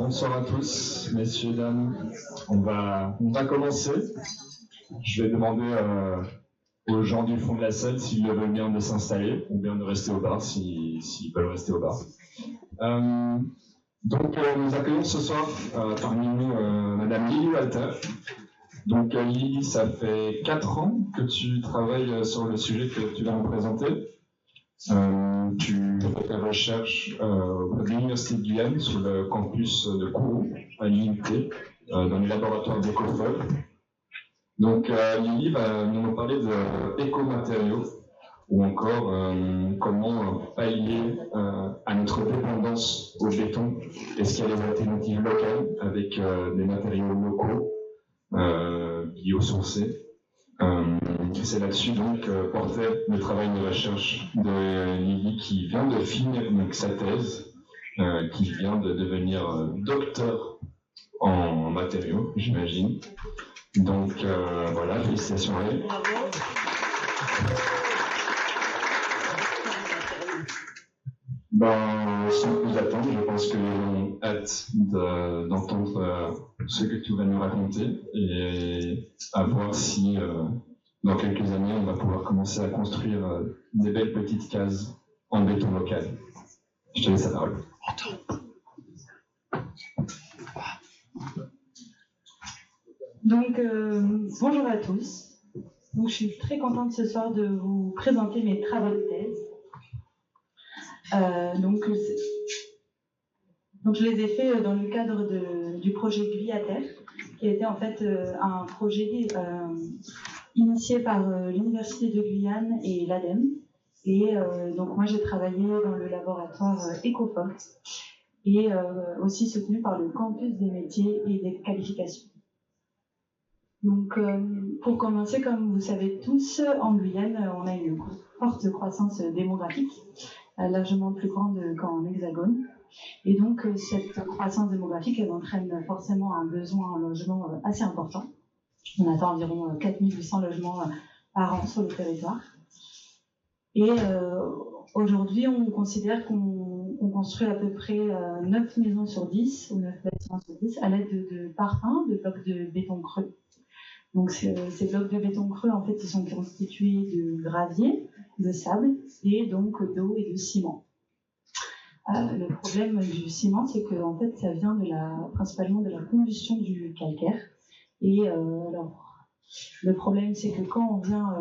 Bonsoir à tous, messieurs, dames. On va commencer. Je vais demander aux gens du fond de la salle s'ils veulent bien de s'installer ou bien de rester au bar s'ils veulent rester au bar. Donc, nous accueillons ce soir parmi nous Madame Lily Walter. Donc, Lily, ça fait 4 ans que tu travailles sur le sujet que tu vas nous présenter. Tu fais ta recherche auprès de l'Université de Guyane sur le campus de Kourou, à l'UNT, dans les laboratoires d'Ecofol. Donc, Lily va nous parler d'écomatériaux ou encore comment pallier à notre dépendance au béton. Est-ce qu'il y a des alternatives locales avec des matériaux locaux, biosourcés? C'est là-dessus donc portait le travail de recherche de Lily qui vient de finir donc sa thèse, qui vient de devenir docteur en matériaux, j'imagine. Donc voilà, félicitations à elle. Sans plus attendre, je pense que nous avons hâte d'entendre ce que tu vas nous raconter et à voir si dans quelques années on va pouvoir commencer à construire des belles petites cases en béton local. Je te laisse la parole. Donc, bonjour à tous. Donc, je suis très contente ce soir de vous présenter mes travaux de thèse. Donc, je les ai faits dans le cadre du projet Gliater, qui était en fait un projet initié par l'Université de Guyane et l'ADEME. Et donc, moi, j'ai travaillé dans le laboratoire Ecofol et aussi soutenu par le campus des métiers et des qualifications. Donc, pour commencer, comme vous savez tous, en Guyane, on a une forte croissance démographique, largement plus grande qu'en Hexagone. Et donc, cette croissance démographique, elle entraîne forcément un besoin en logement assez important. On attend environ 4800 logements par an sur le territoire. Et aujourd'hui, on considère qu'on construit à peu près 9 maisons sur 10, ou 9 bâtiments sur 10, à l'aide de parpaings, de blocs de béton creux. Donc, ces blocs de béton creux, en fait, ils sont constitués de gravier, de sable, et donc d'eau et de ciment. Le problème du ciment, c'est que en fait, ça vient principalement de la combustion du calcaire. Et alors, le problème, c'est que quand on vient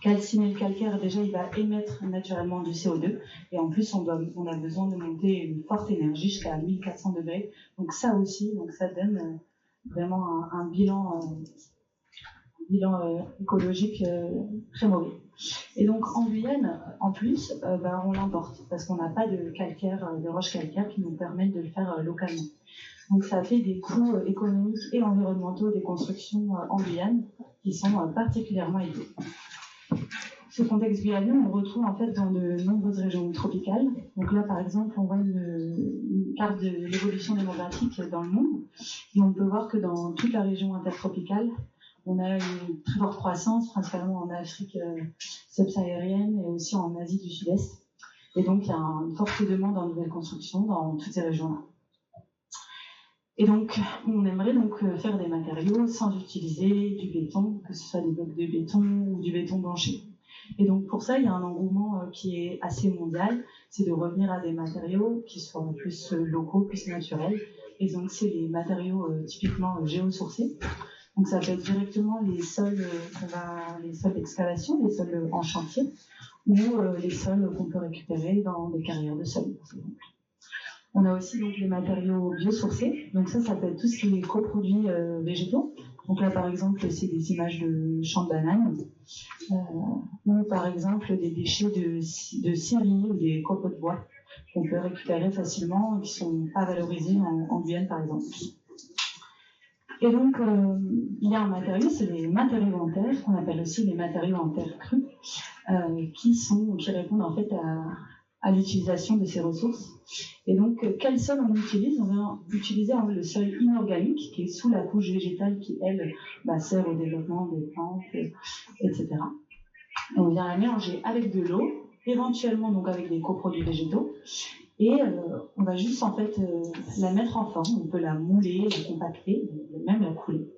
calciner le calcaire, déjà, il va émettre naturellement du CO2. Et en plus, on a besoin de monter une forte énergie jusqu'à 1400 degrés. Donc ça aussi, ça donne vraiment un bilan écologique très mauvais. Et donc en Guyane, en plus, on l'emporte parce qu'on n'a pas de calcaire, de roches calcaires qui nous permettent de le faire localement. Donc ça fait des coûts économiques et environnementaux des constructions en Guyane qui sont particulièrement élevés. Ce contexte guyanais, on le retrouve en fait dans de nombreuses régions tropicales. Donc là, par exemple, on voit une carte de l'évolution démographique dans le monde, et on peut voir que dans toute la région intertropicale, on a une très forte croissance, principalement en Afrique subsaharienne et aussi en Asie du Sud-Est. Et donc, il y a une forte demande en nouvelles constructions dans toutes ces régions-là. Et donc, on aimerait donc faire des matériaux sans utiliser du béton, que ce soit des blocs de béton ou du béton blanchi. Et donc, pour ça, il y a un engouement qui est assez mondial, c'est de revenir à des matériaux qui soient plus locaux, plus naturels. Et donc, c'est les matériaux typiquement géosourcés. Donc, ça peut être directement les sols d'excavation, les sols en chantier, ou les sols qu'on peut récupérer dans des carrières de sol, par exemple. On a aussi donc les matériaux biosourcés. Donc ça peut être tous les coproduits végétaux. Donc là, par exemple, c'est des images de champs de bananes, ou par exemple des déchets de scierie ou des copeaux de bois qu'on peut récupérer facilement et qui sont pas valorisés en Guyane, par exemple. Et donc, il y a un matériau, c'est les matériaux en terre, qu'on appelle aussi les matériaux en terre crue, qui répondent en fait à l'utilisation de ces ressources. Et donc, quel sol on utilise? On vient utiliser le sol inorganique, qui est sous la couche végétale, qui, elle, sert au développement des plantes, etc. Et on vient la mélanger avec de l'eau, éventuellement donc avec des coproduits végétaux. Et on va juste en fait la mettre en forme, on peut la mouler, la compacter, même la couler.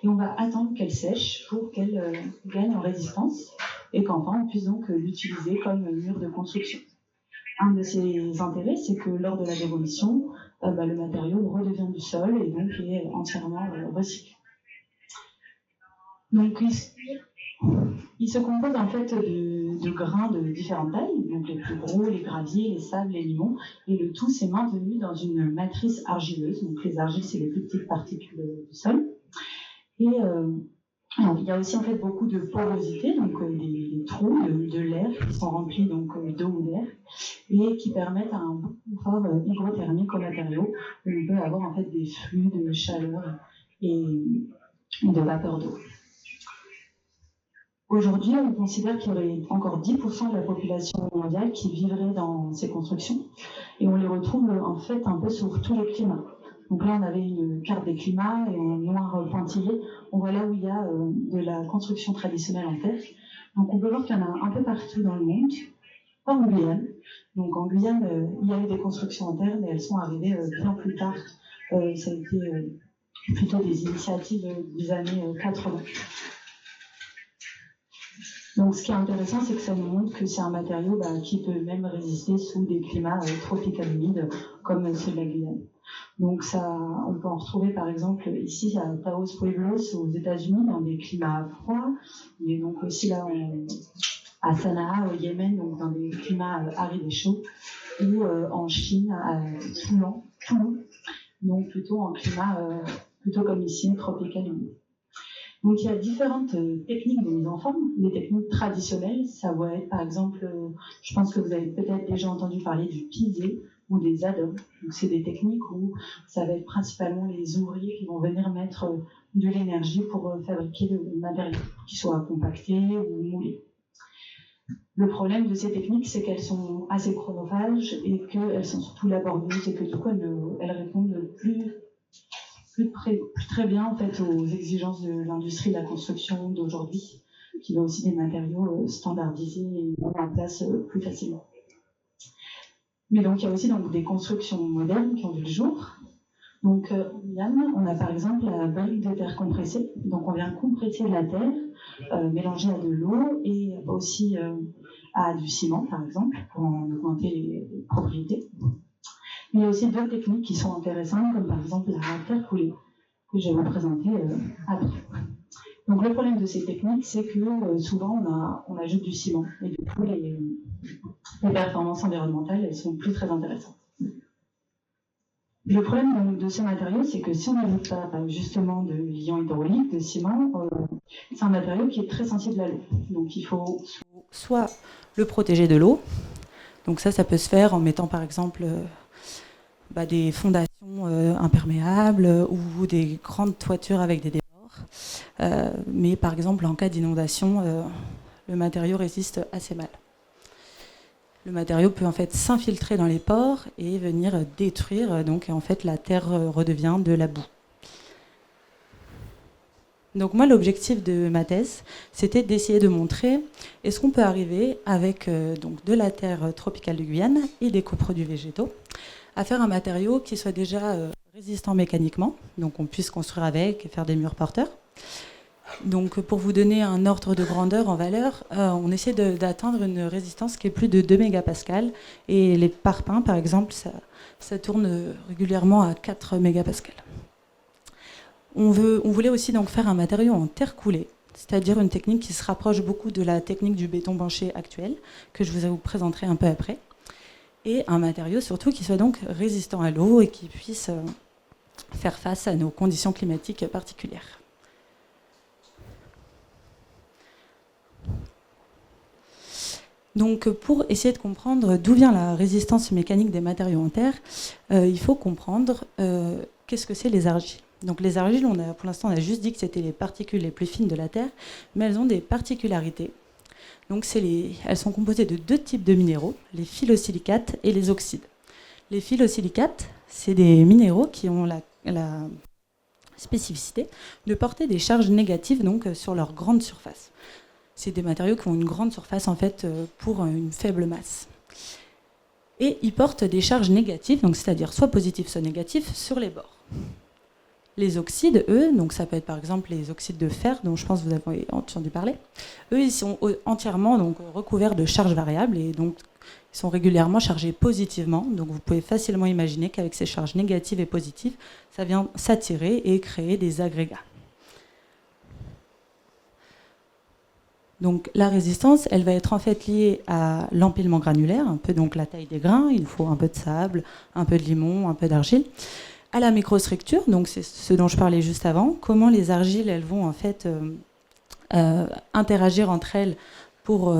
Et on va attendre qu'elle sèche pour qu'elle gagne en résistance et qu'enfin on puisse donc l'utiliser comme mur de construction. Un de ses intérêts, c'est que lors de la démolition, le matériau redevient du sol et donc est entièrement recyclé. Donc il se compose en fait de grains de différentes tailles, donc les plus gros, les graviers, les sables, les limons, et le tout s'est maintenu dans une matrice argileuse. Donc les argiles, c'est les plus petites particules du sol. Et alors, il y a aussi en fait beaucoup de porosité, donc des trous de l'air qui sont remplis donc d'eau ou d'air et qui permettent un bon confort hygrothermique au matériau, où on peut avoir en fait des flux de chaleur et de vapeur d'eau. Aujourd'hui, on considère qu'il y aurait encore 10% de la population mondiale qui vivrait dans ces constructions et on les retrouve en fait un peu sur tous les climats. Donc là, on avait une carte des climats et en noir pointillé, on voit là où il y a de la construction traditionnelle en terre. Donc on peut voir qu'il y en a un peu partout dans le monde, pas en Guyane. Donc en Guyane, il y a eu des constructions en terre, mais elles sont arrivées bien plus tard. Ça a été plutôt des initiatives des années 80. Donc ce qui est intéressant, c'est que ça nous montre que c'est un matériau qui peut même résister sous des climats tropicaux humides, comme ceux de la Guyane. Donc ça, on peut en retrouver par exemple ici à Taos Pueblos aux États-Unis dans des climats froids, mais donc aussi là à Sanaa au Yémen, donc dans des climats arides et chauds, ou en Chine à Toulon, donc plutôt en climat plutôt comme ici tropical humide. Donc il y a différentes techniques de mise en forme. Les techniques traditionnelles, ça va être par exemple, je pense que vous avez peut-être déjà entendu parler du pisé ou des adobes. Donc c'est des techniques où ça va être principalement les ouvriers qui vont venir mettre de l'énergie pour fabriquer le matériau, qu'il soit compacté ou moulé. Le problème de ces techniques, c'est qu'elles sont assez chronophages et qu'elles sont surtout laborieuses et que du coup elles répondent plus très bien en fait aux exigences de l'industrie de la construction d'aujourd'hui, qui veut aussi des matériaux standardisés et mis en place plus facilement. Mais donc il y a aussi donc des constructions modernes qui ont vu le jour. Donc on a par exemple la brique de terre compressée. Donc on vient compresser de la terre mélangée à de l'eau et aussi à du ciment par exemple pour en augmenter les propriétés. Mais il y a aussi d'autres techniques qui sont intéressantes, comme par exemple la terre coulée, que je vais vous présenter après. Donc le problème de ces techniques, c'est que souvent on ajoute du ciment, et du coup les performances environnementales, elles sont plus très intéressantes. Le problème de ce matériau, c'est que si on n'ajoute pas justement de liant hydraulique, de ciment, c'est un matériau qui est très sensible à l'eau. Donc il faut soit le protéger de l'eau, donc ça peut se faire en mettant par exemple des fondations imperméables ou des grandes toitures avec des débords. Mais par exemple, en cas d'inondation, le matériau résiste assez mal. Le matériau peut en fait s'infiltrer dans les pores et venir détruire, donc en fait la terre redevient de la boue. Donc moi, l'objectif de ma thèse, c'était d'essayer de montrer est-ce qu'on peut arriver avec donc de la terre tropicale de Guyane et des coproduits végétaux à faire un matériau qui soit déjà résistant mécaniquement, donc on puisse construire avec et faire des murs porteurs. Donc pour vous donner un ordre de grandeur en valeur, on essaie d'atteindre une résistance qui est plus de 2 mégapascales et les parpaings, par exemple, ça tourne régulièrement à 4 mégapascales. On voulait aussi donc faire un matériau en terre coulée, c'est-à-dire une technique qui se rapproche beaucoup de la technique du béton banché actuel, que je vous présenterai un peu après, et un matériau surtout qui soit donc résistant à l'eau et qui puisse faire face à nos conditions climatiques particulières. Donc pour essayer de comprendre d'où vient la résistance mécanique des matériaux en terre, il faut comprendre qu'est-ce que c'est les argiles. Donc les argiles, pour l'instant on a juste dit que c'était les particules les plus fines de la terre, mais elles ont des particularités. Donc elles sont composées de 2 types de minéraux, les phyllosilicates et les oxydes. Les phyllosilicates, c'est des minéraux qui ont la spécificité de porter des charges négatives donc, sur leur grande surface. C'est des matériaux qui ont une grande surface en fait pour une faible masse. et ils portent des charges négatives, donc c'est-à-dire soit positives, soit négatives, sur les bords. Les oxydes, eux, donc ça peut être par exemple les oxydes de fer, dont je pense que vous avez entendu parler, eux, ils sont entièrement donc, recouverts de charges variables et donc ils sont régulièrement chargés positivement. Donc vous pouvez facilement imaginer qu'avec ces charges négatives et positives, ça vient s'attirer et créer des agrégats. Donc la résistance, elle va être en fait liée à l'empilement granulaire, un peu donc la taille des grains, il faut un peu de sable, un peu de limon, un peu d'argile. À la microstructure, donc c'est ce dont je parlais juste avant, comment les argiles elles vont en fait interagir entre elles pour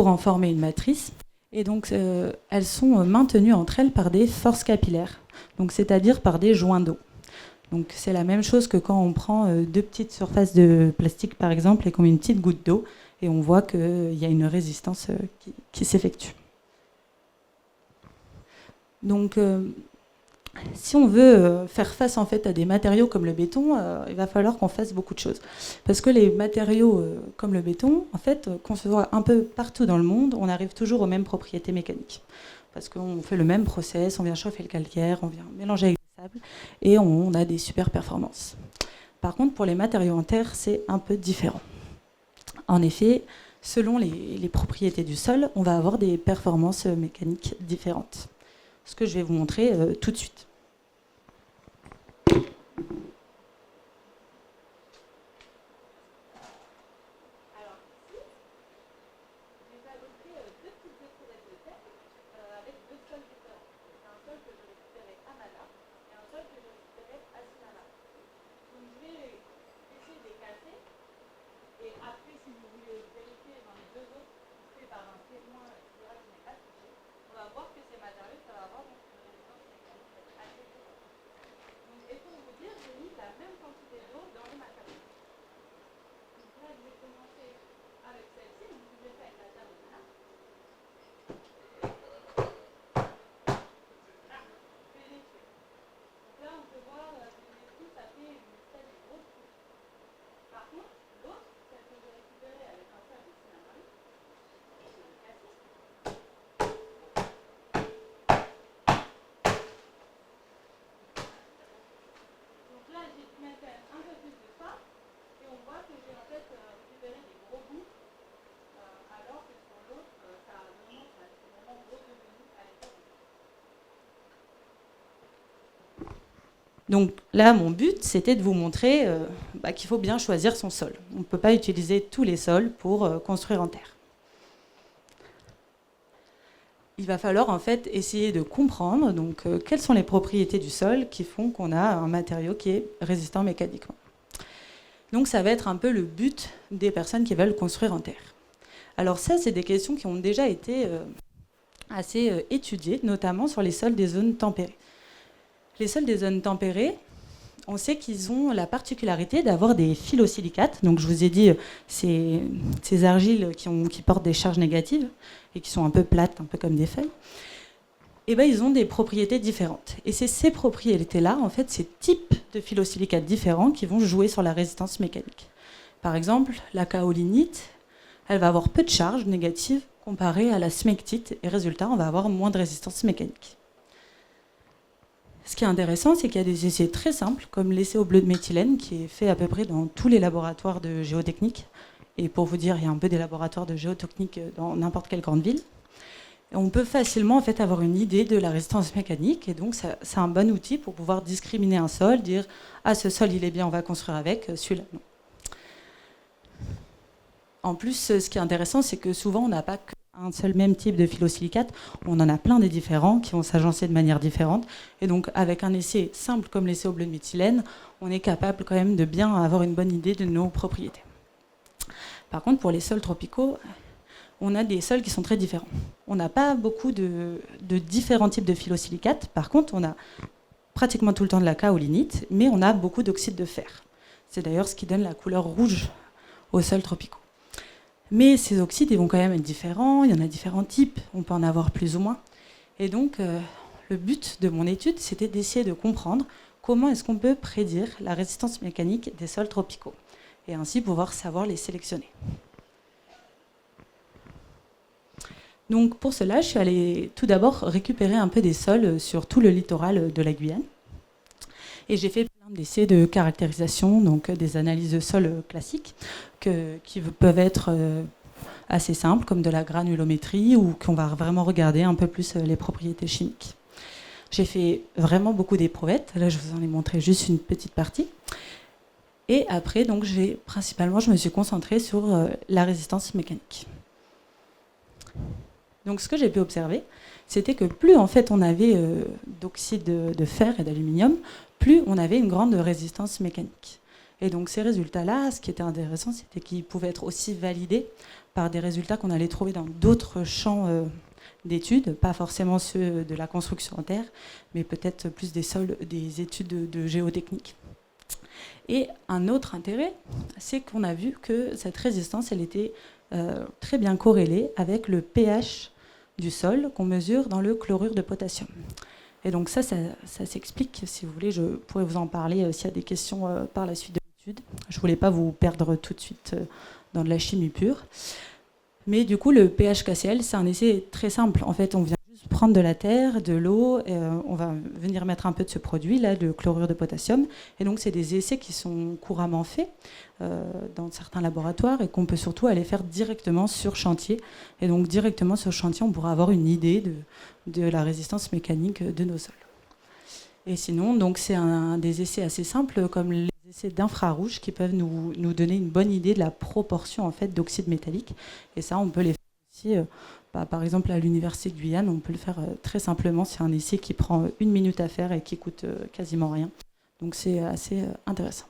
en former une matrice. Et donc elles sont maintenues entre elles par des forces capillaires, donc c'est-à-dire par des joints d'eau. Donc c'est la même chose que quand on prend deux petites surfaces de plastique par exemple et qu'on met une petite goutte d'eau et on voit qu'il y a une résistance qui s'effectue. Donc, si on veut faire face en fait à des matériaux comme le béton, il va falloir qu'on fasse beaucoup de choses. Parce que les matériaux comme le béton, en fait, qu'on se voit un peu partout dans le monde, on arrive toujours aux mêmes propriétés mécaniques. Parce qu'on fait le même process, on vient chauffer le calcaire, on vient mélanger avec le sable, et on a des super performances. Par contre, pour les matériaux en terre, c'est un peu différent. En effet, selon les propriétés du sol, on va avoir des performances mécaniques différentes. Ce que je vais vous montrer tout de suite. Alors ici, j'ai fabriqué deux petites étrouettes de terre avec deux sols différents. C'est un sol que je récupérais à Mala et un sol que je récupérais à Sinala. Donc je vais essayer de les casser et après si vous voulez vérifier dans les deux autres faits par un témoin qui dira que je n'ai pas touché, on va voir que ces matériaux, ça va avoir une résistance mécanique assez forte. Donc, et pour vous dire, j'ai mis la même quantité d'eau dans les matériaux. Donc là, je vais commencer avec celle-ci, donc je l'ai fait avec la terre de Mana. Ah, je vais l'étudier. Donc là, on peut voir que les coups, ça fait une espèce de grosse couche. Par contre, l'autre, celle que j'ai récupérée avec un sol de cinnamon, je vais le casser. Donc là, j'ai pu mettre un peu plus de ça et on voit que j'ai en fait récupéré des gros bouts alors que sur l'autre, c'est vraiment gros devenu à l'époque. Donc là, mon but, c'était de vous montrer qu'il faut bien choisir son sol. On ne peut pas utiliser tous les sols pour construire en terre. Il va falloir en fait essayer de comprendre donc, quelles sont les propriétés du sol qui font qu'on a un matériau qui est résistant mécaniquement. Donc ça va être un peu le but des personnes qui veulent construire en terre. Alors ça, c'est des questions qui ont déjà été assez étudiées, notamment sur les sols des zones tempérées. Les sols des zones tempérées, on sait qu'ils ont la particularité d'avoir des phyllosilicates. Donc je vous ai dit, ces argiles qui portent des charges négatives et qui sont un peu plates, un peu comme des feuilles, et ben, ils ont des propriétés différentes. Et c'est ces propriétés-là, en fait, ces types de phyllosilicates différents qui vont jouer sur la résistance mécanique. Par exemple, la kaolinite, elle va avoir peu de charges négatives comparée à la smectite, et résultat, on va avoir moins de résistance mécanique. Ce qui est intéressant, c'est qu'il y a des essais très simples, comme l'essai au bleu de méthylène, qui est fait à peu près dans tous les laboratoires de géotechnique. Et pour vous dire, il y a un peu des laboratoires de géotechnique dans n'importe quelle grande ville. Et on peut facilement en fait, avoir une idée de la résistance mécanique. Et donc, c'est un bon outil pour pouvoir discriminer un sol, dire « Ah, ce sol, il est bien, on va construire avec, celui-là, non ». En plus, ce qui est intéressant, c'est que souvent, on n'a pas qu'un seul même type de phyllosilicate. On en a plein des différents qui vont s'agencer de manière différente. Et donc, avec un essai simple comme l'essai au bleu de méthylène, on est capable quand même de bien avoir une bonne idée de nos propriétés. Par contre, pour les sols tropicaux, on a des sols qui sont très différents. On n'a pas beaucoup de différents types de phyllosilicates. Par contre, on a pratiquement tout le temps de la kaolinite, mais on a beaucoup d'oxyde de fer. C'est d'ailleurs ce qui donne la couleur rouge aux sols tropicaux. Mais ces oxydes, ils vont quand même être différents. Il y en a différents types. On peut en avoir plus ou moins. Et donc, le but de mon étude, c'était d'essayer de comprendre comment est-ce qu'on peut prédire la résistance mécanique des sols tropicaux et ainsi pouvoir savoir les sélectionner. Donc pour cela, je suis allée tout d'abord récupérer un peu des sols sur tout le littoral de la Guyane. Et j'ai fait plein d'essais de caractérisation, donc des analyses de sol classiques, qui peuvent être assez simples, comme de la granulométrie, ou qu'on va vraiment regarder un peu plus les propriétés chimiques. J'ai fait vraiment beaucoup d'éprouvettes. Là, je vous en ai montré juste une petite partie. Et après, donc, je me suis concentrée sur la résistance mécanique. Donc, ce que j'ai pu observer, c'était que plus en fait on avait d'oxyde de fer et d'aluminium, plus on avait une grande résistance mécanique. Et donc ces résultats-là, ce qui était intéressant, c'était qu'ils pouvaient être aussi validés par des résultats qu'on allait trouver dans d'autres champs d'études, pas forcément ceux de la construction en terre, mais peut-être plus des études de géotechnique. Et un autre intérêt, c'est qu'on a vu que cette résistance, elle était très bien corrélée avec le pH du sol qu'on mesure dans le chlorure de potassium. Et donc ça s'explique. Si vous voulez, je pourrais vous en parler s'il y a des questions par la suite de l'étude. Je ne voulais pas vous perdre tout de suite dans de la chimie pure. Mais du coup, le pH-KCl, c'est un essai très simple. En fait, on vient juste prendre de la terre, de l'eau, on va venir mettre un peu de ce produit, là, de chlorure de potassium. Et donc, c'est des essais qui sont couramment faits dans certains laboratoires et qu'on peut surtout aller faire directement sur chantier. Et donc, directement sur chantier, on pourra avoir une idée de la résistance mécanique de nos sols. Et sinon, donc, c'est des essais assez simples, comme les essais d'infrarouge, qui peuvent nous donner une bonne idée de la proportion en fait, d'oxyde métallique. Et ça, on peut les faire aussi, par exemple, à l'Université de Guyane, on peut le faire très simplement. C'est un essai qui prend 1 minute à faire et qui coûte quasiment rien. Donc, c'est assez intéressant.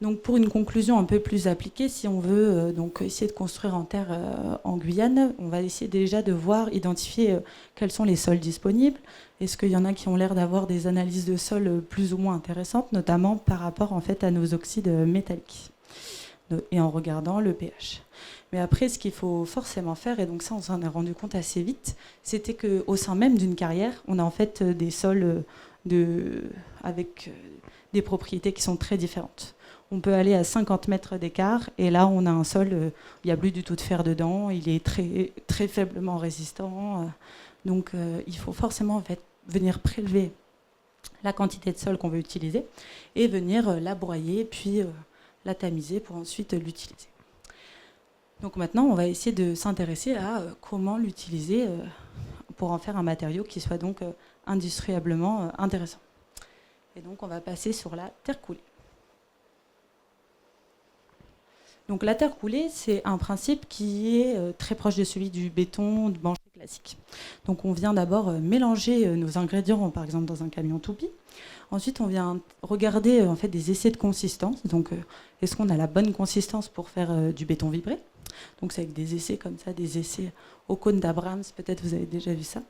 Donc pour une conclusion un peu plus appliquée, si on veut donc essayer de construire en terre en Guyane, on va essayer déjà de identifier quels sont les sols disponibles. Est-ce qu'il y en a qui ont l'air d'avoir des analyses de sol plus ou moins intéressantes, notamment par rapport en fait à nos oxydes métalliques, et en regardant le pH. Mais après, ce qu'il faut forcément faire, et donc ça on s'en est rendu compte assez vite, c'était qu'au sein même d'une carrière, on a en fait des sols avec des propriétés qui sont très différentes. On peut aller à 50 mètres d'écart et là on a un sol, il n'y a plus du tout de fer dedans, il est très, très faiblement résistant. Donc il faut forcément en fait, venir prélever la quantité de sol qu'on veut utiliser et venir la broyer puis la tamiser pour ensuite l'utiliser. Donc maintenant on va essayer de s'intéresser à comment l'utiliser pour en faire un matériau qui soit donc industriellement intéressant. Et donc on va passer sur la terre coulée. Donc la terre coulée, c'est un principe qui est très proche de celui du béton de bancher classique. Donc on vient d'abord mélanger nos ingrédients, par exemple dans un camion toupie. Ensuite, on vient regarder en fait des essais de consistance. Donc est-ce qu'on a la bonne consistance pour faire du béton vibré? Donc c'est avec des essais comme ça, des essais au cône d'Abrams, peut-être vous avez déjà vu ça.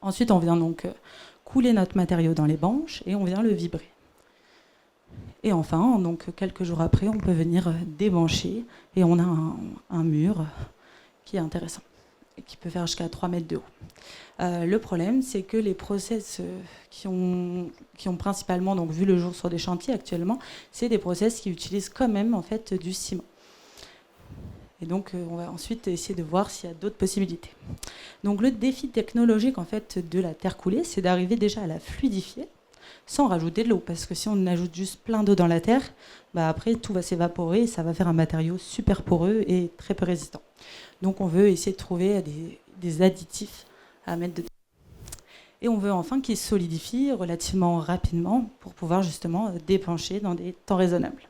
Ensuite, on vient donc couler notre matériau dans les banches et on vient le vibrer. Et enfin, donc, quelques jours après, on peut venir débancher et on a un mur qui est intéressant et qui peut faire jusqu'à 3 mètres de haut. Le problème, c'est que les process qui ont principalement donc, vu le jour sur des chantiers actuellement, c'est des process qui utilisent quand même en fait, du ciment. Et donc, on va ensuite essayer de voir s'il y a d'autres possibilités. Donc, le défi technologique en fait, de la terre coulée, c'est d'arriver déjà à la fluidifier, sans rajouter de l'eau, parce que si on ajoute juste plein d'eau dans la terre, après tout va s'évaporer et ça va faire un matériau super poreux et très peu résistant. Donc on veut essayer de trouver des additifs à mettre dedans. Et on veut enfin qu'il solidifie relativement rapidement pour pouvoir justement dépencher dans des temps raisonnables.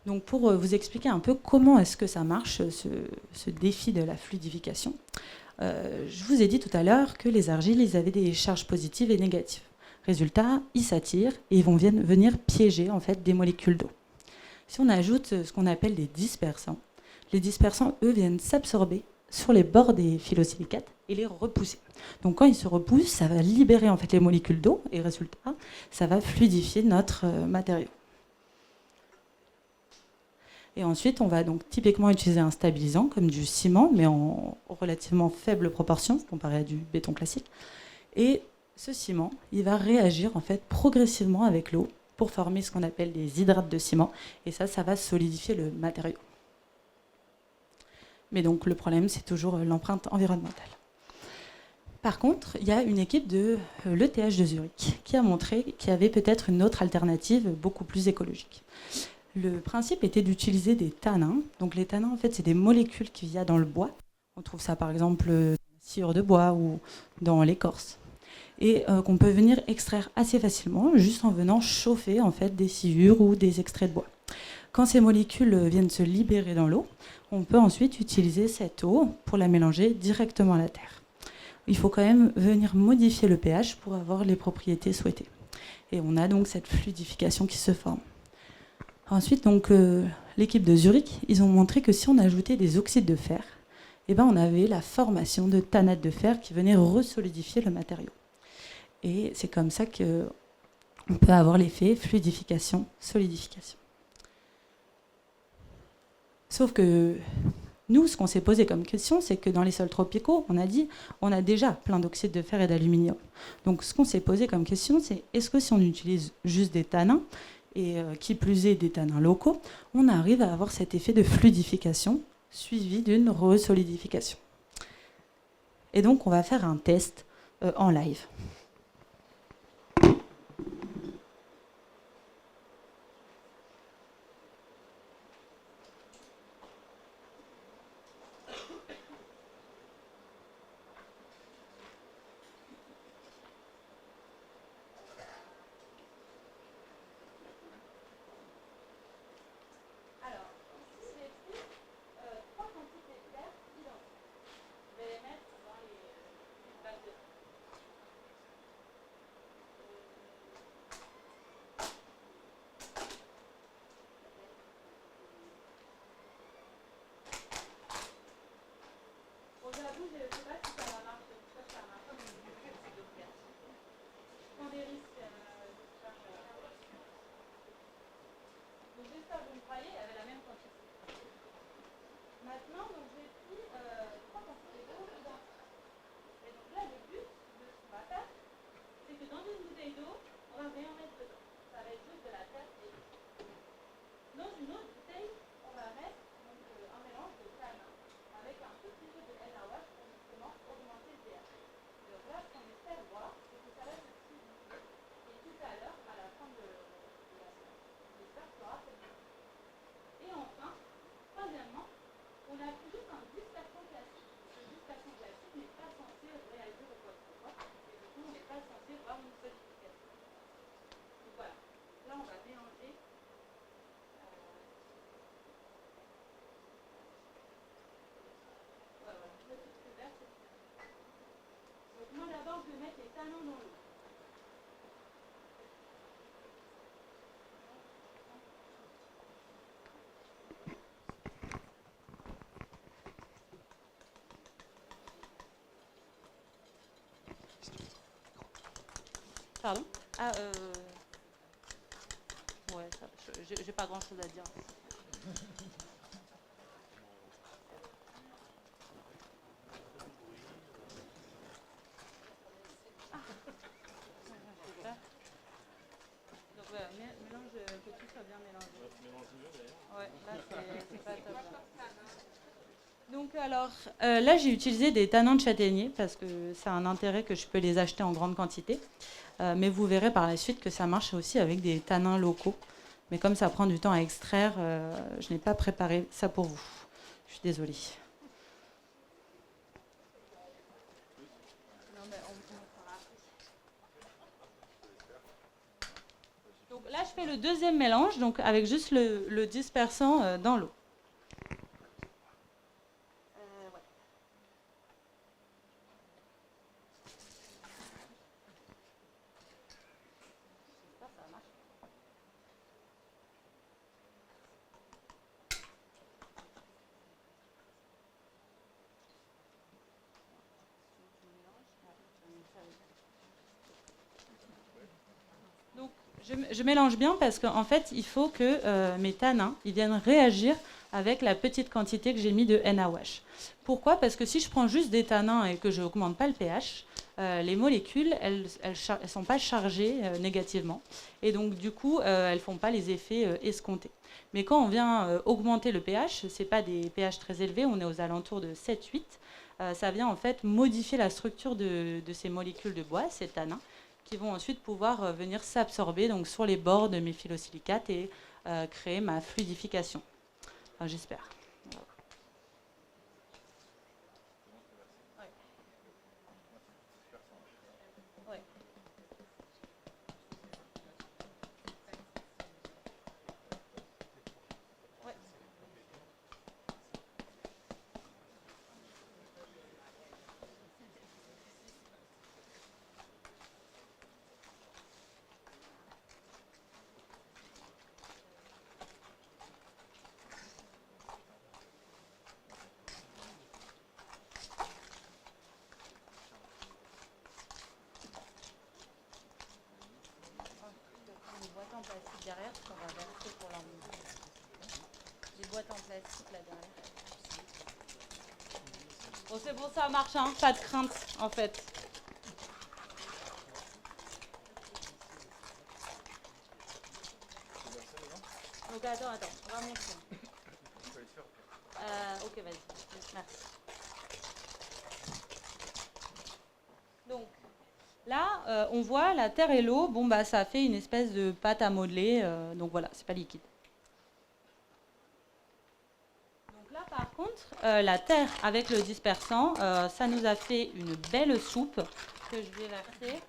Donc pour vous expliquer un peu comment est-ce que ça marche, ce défi de la fluidification, je vous ai dit tout à l'heure que les argiles, ils avaient des charges positives et négatives. Résultat, ils s'attirent et ils vont venir piéger en fait, des molécules d'eau. Si on ajoute ce qu'on appelle des dispersants, les dispersants, eux, viennent s'absorber sur les bords des phyllosilicates et les repousser. Donc quand ils se repoussent, ça va libérer en fait, les molécules d'eau et résultat, ça va fluidifier notre matériau. Et ensuite, on va donc typiquement utiliser un stabilisant comme du ciment, mais en relativement faible proportion, comparé à du béton classique. Et ce ciment, il va réagir en fait progressivement avec l'eau pour former ce qu'on appelle des hydrates de ciment. Et ça va solidifier le matériau. Mais donc le problème, c'est toujours l'empreinte environnementale. Par contre, il y a une équipe de l'ETH de Zurich qui a montré qu'il y avait peut-être une autre alternative beaucoup plus écologique. Le principe était d'utiliser des tanins. Donc les tanins, en fait, c'est des molécules qu'il y a dans le bois. On trouve ça, par exemple, dans la sciure de bois ou dans l'écorce. Et qu'on peut venir extraire assez facilement, juste en venant chauffer, en fait, des sciures ou des extraits de bois. Quand ces molécules viennent se libérer dans l'eau, on peut ensuite utiliser cette eau pour la mélanger directement à la terre. Il faut quand même venir modifier le pH pour avoir les propriétés souhaitées. Et on a donc cette fluidification qui se forme. Ensuite, donc, l'équipe de Zurich, ils ont montré que si on ajoutait des oxydes de fer, eh ben, on avait la formation de tannate de fer qui venait resolidifier le matériau. Et c'est comme ça qu'on peut avoir l'effet fluidification, solidification. Sauf que nous, ce qu'on s'est posé comme question, c'est que dans les sols tropicaux, on a dit, on a déjà plein d'oxyde de fer et d'aluminium. Donc ce qu'on s'est posé comme question, c'est est-ce que si on utilise juste des tanins, et qui plus est des tanins locaux, on arrive à avoir cet effet de fluidification suivi d'une resolidification. Et donc on va faire un test en live. Maintenant, donc, j'ai pris 3 quantités d'eau dedans. Et donc là, le but de ce qu'on va faire, c'est que dans une bouteille d'eau, on va rien mettre dedans. Ça va être juste de la terre et de l'eau. Dans une autre bouteille, on va mettre donc, un mélange de tanin avec un tout petit peu de NaOH pour justement augmenter le pH. Donc là, ce qu'on espère voir, c'est que ça va se fluidifier. Et tout à l'heure, à la fin de la séance, j'espère qu'il y aura cette chose. Et enfin, troisièmement, on a juste un dispersion classique. Ce dispersion classique n'est pas censé réagir au quoi que ce soit, et du coup, on n'est pas censé voir une solidification. Donc voilà, là, on va mélanger. Voilà, le petit peu vert, c'est ça. Donc moi, d'abord, je vais mettre les tanins dans l'eau. Pardon? Ouais, j'ai pas grand chose à dire. Donc voilà, mélange, que tout soit bien mélangé. Ouais, là c'est pas top. Donc alors, là j'ai utilisé des tanins de châtaignier parce que ça a un intérêt que je peux les acheter en grande quantité. Mais vous verrez par la suite que ça marche aussi avec des tanins locaux. Mais comme ça prend du temps à extraire, je n'ai pas préparé ça pour vous. Je suis désolée. Donc là, je fais le deuxième mélange, donc avec juste le dispersant dans l'eau. Donc, je mélange bien parce qu'en fait, il faut que mes tanins ils viennent réagir avec la petite quantité que j'ai mis de NaOH. Pourquoi? Parce que si je prends juste des tanins et que je n'augmente pas le pH, les molécules, elles ne sont pas chargées négativement. Et donc, du coup, elles ne font pas les effets escomptés. Mais quand on vient augmenter le pH, ce n'est pas des pH très élevés, on est aux alentours de 7-8. Ça vient en fait modifier la structure de ces molécules de bois, ces tanins, qui vont ensuite pouvoir venir s'absorber donc, sur les bords de mes phyllosilicates et créer ma fluidification. Enfin, j'espère. En plastique derrière, qu'on va verser pour l'emmener. Les boîtes en plastique là derrière. Bon, c'est bon, ça marche, hein, pas de crainte en fait. Donc attends, on va montrer. Ok, vas-y, merci. Donc. Là, on voit la terre et l'eau, bon, bah, ça fait une espèce de pâte à modeler, donc voilà, c'est pas liquide. Donc là, par contre, la terre avec le dispersant, ça nous a fait une belle soupe que je vais verser.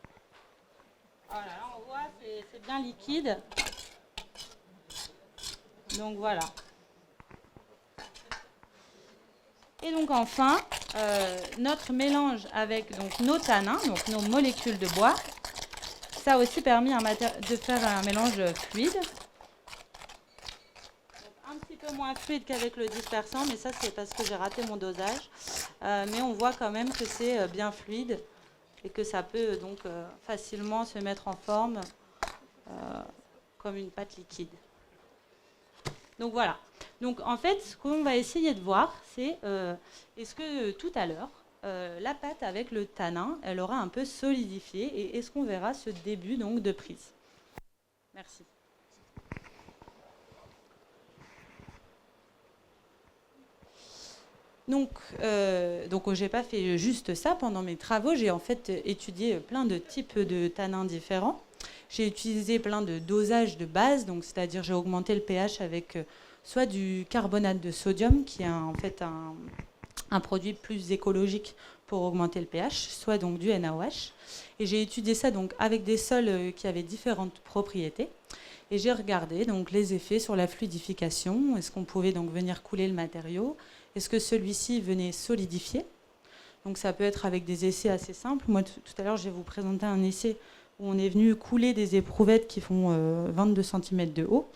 Voilà, là, on voit, c'est bien liquide. Donc voilà. Et donc enfin, notre mélange avec donc, nos tanins, donc nos molécules de bois, ça a aussi permis de faire un mélange fluide. Donc, un petit peu moins fluide qu'avec le dispersant, mais ça c'est parce que j'ai raté mon dosage. Mais on voit quand même que c'est bien fluide et que ça peut donc facilement se mettre en forme comme une pâte liquide. Donc voilà. Donc en fait, ce qu'on va essayer de voir, c'est est-ce que tout à l'heure, la pâte avec le tanin, elle aura un peu solidifié et est-ce qu'on verra ce début donc, de prise. Merci. Donc je n'ai pas fait juste ça pendant mes travaux. J'ai en fait étudié plein de types de tanins différents. J'ai utilisé plein de dosages de base, donc c'est-à-dire j'ai augmenté le pH avec soit du carbonate de sodium, qui est en fait un produit plus écologique pour augmenter le pH, soit donc du NaOH. Et j'ai étudié ça donc avec des sols qui avaient différentes propriétés. Et j'ai regardé donc les effets sur la fluidification. Est-ce qu'on pouvait donc venir couler le matériau? Est-ce que celui-ci venait solidifier? Donc ça peut être avec des essais assez simples. Moi, tout à l'heure, je vais vous présenter un essai où on est venu couler des éprouvettes qui font 22 cm de haut.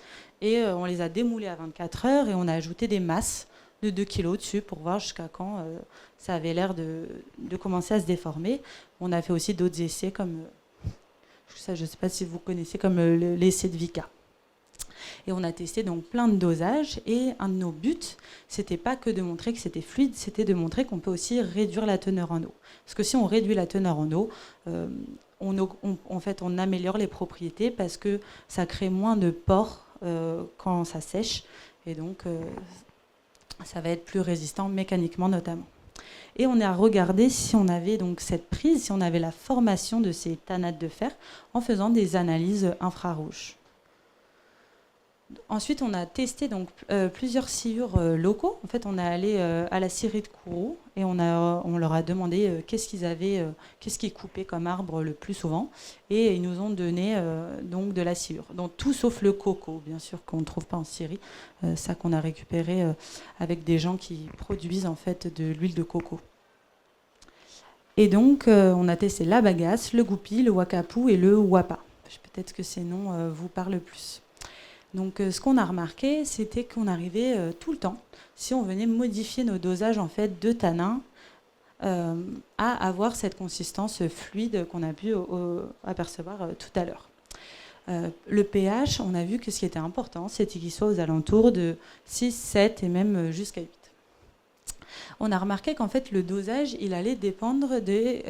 Et on les a démoulées à 24 heures et on a ajouté des masses de 2 kg dessus pour voir jusqu'à quand ça avait l'air de commencer à se déformer. On a fait aussi d'autres essais comme, ça, je ne sais pas si vous connaissez, comme l'essai de Vika. Et on a testé donc plein de dosages et un de nos buts, c'était pas que de montrer que c'était fluide, c'était de montrer qu'on peut aussi réduire la teneur en eau. Parce que si on réduit la teneur en eau, en fait, on améliore les propriétés parce que ça crée moins de pores quand ça sèche et donc ça va être plus résistant mécaniquement notamment. Et on a regardé si on avait donc cette prise, si on avait la formation de ces tanates de fer en faisant des analyses infrarouges. Ensuite, on a testé donc, plusieurs sciures locaux. En fait, on est allé à la scierie de Kourou et on leur a demandé qu'est-ce qu'ils coupaient comme arbre le plus souvent. Et ils nous ont donné donc de la sciure. Donc tout sauf le coco, bien sûr, qu'on ne trouve pas en scierie. Ça qu'on a récupéré avec des gens qui produisent en fait de l'huile de coco. Et donc, on a testé la bagasse, le goupi, le wakapu et le wapa. Peut-être que ces noms vous parlent plus. Donc, ce qu'on a remarqué, c'était qu'on arrivait tout le temps, si on venait modifier nos dosages en fait, de tanin, à avoir cette consistance fluide qu'on a pu apercevoir tout à l'heure. Le pH, on a vu que ce qui était important, c'était qu'il soit aux alentours de 6, 7 et même jusqu'à 8. on a remarqué qu'en fait le dosage, il allait dépendre des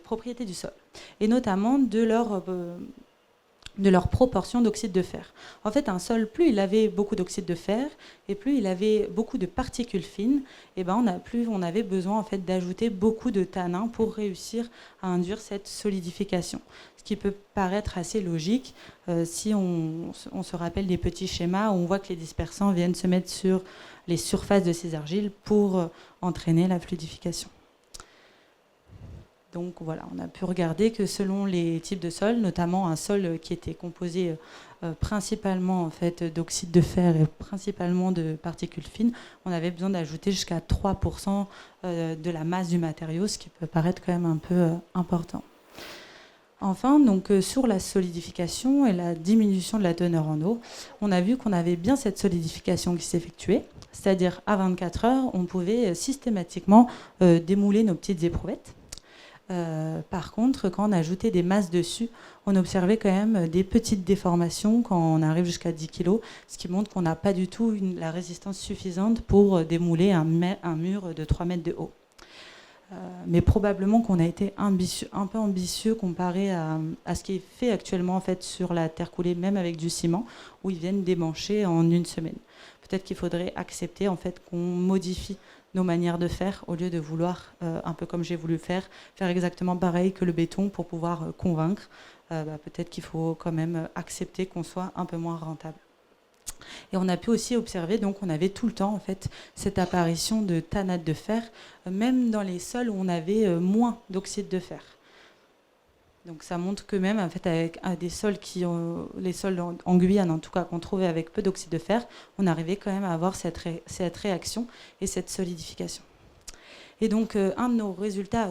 propriétés du sol, et notamment de leur proportion d'oxyde de fer. En fait, un sol, plus il avait beaucoup d'oxyde de fer et plus il avait beaucoup de particules fines, et plus on avait besoin en fait d'ajouter beaucoup de tanins pour réussir à induire cette solidification. Ce qui peut paraître assez logique si on se rappelle des petits schémas où on voit que les dispersants viennent se mettre sur les surfaces de ces argiles pour entraîner la fluidification. Donc voilà, on a pu regarder que selon les types de sols, notamment un sol qui était composé principalement en fait, d'oxyde de fer et principalement de particules fines, on avait besoin d'ajouter jusqu'à 3% de la masse du matériau, ce qui peut paraître quand même un peu important. Enfin, donc, sur la solidification et la diminution de la teneur en eau, on a vu qu'on avait bien cette solidification qui s'effectuait, c'est-à-dire à 24 heures, on pouvait systématiquement démouler nos petites éprouvettes. Par contre, quand on ajoutait des masses dessus, on observait quand même des petites déformations quand on arrive jusqu'à 10 kg, ce qui montre qu'on n'a pas du tout la résistance suffisante pour démouler un mur de 3 mètres de haut. Mais probablement qu'on a été un peu ambitieux comparé à ce qui est fait actuellement en fait, sur la terre coulée, même avec du ciment, où ils viennent démancher en 1 semaine. Peut-être qu'il faudrait accepter en fait, qu'on modifie nos manières de faire, au lieu de vouloir, un peu comme j'ai voulu faire exactement pareil que le béton pour pouvoir convaincre. Peut-être qu'il faut quand même accepter qu'on soit un peu moins rentable. Et on a pu aussi observer, donc on avait tout le temps en fait cette apparition de tannate de fer, même dans les sols où on avait moins d'oxyde de fer. Donc ça montre que même en fait, avec des sols les sols en Guyane en tout cas qu'on trouvait avec peu d'oxyde de fer, on arrivait quand même à avoir cette réaction et cette solidification. Et donc un de nos résultats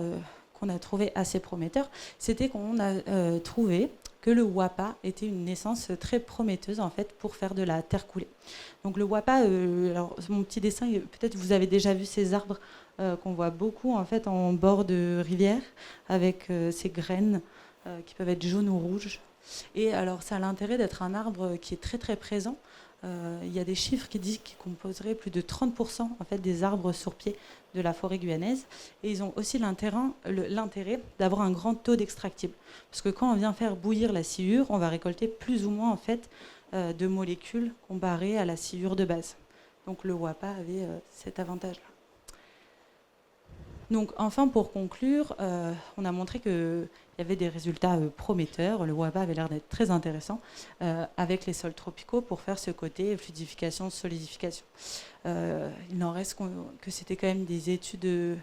qu'on a trouvé assez prometteur, c'était qu'on a trouvé que le WAPA était une naissance très prometteuse en fait pour faire de la terre coulée. Donc le WAPA, alors mon petit dessin, peut-être vous avez déjà vu ces arbres qu'on voit beaucoup en fait en bord de rivière avec ces graines qui peuvent être jaunes ou rouges. Et alors ça a l'intérêt d'être un arbre qui est très très présent. Il y a des chiffres qui disent qu'il composerait plus de 30% en fait, des arbres sur pied de la forêt guyanaise. Et ils ont aussi l'intérêt d'avoir un grand taux d'extractible. Parce que quand on vient faire bouillir la sciure, on va récolter plus ou moins en fait, de molécules comparées à la sciure de base. Donc le WAPA avait cet avantage-là. Donc enfin, pour conclure, on a montré qu'il y avait des résultats prometteurs. Le WAPA avait l'air d'être très intéressant avec les sols tropicaux pour faire ce côté fluidification, solidification. Il n'en reste que c'était quand même des études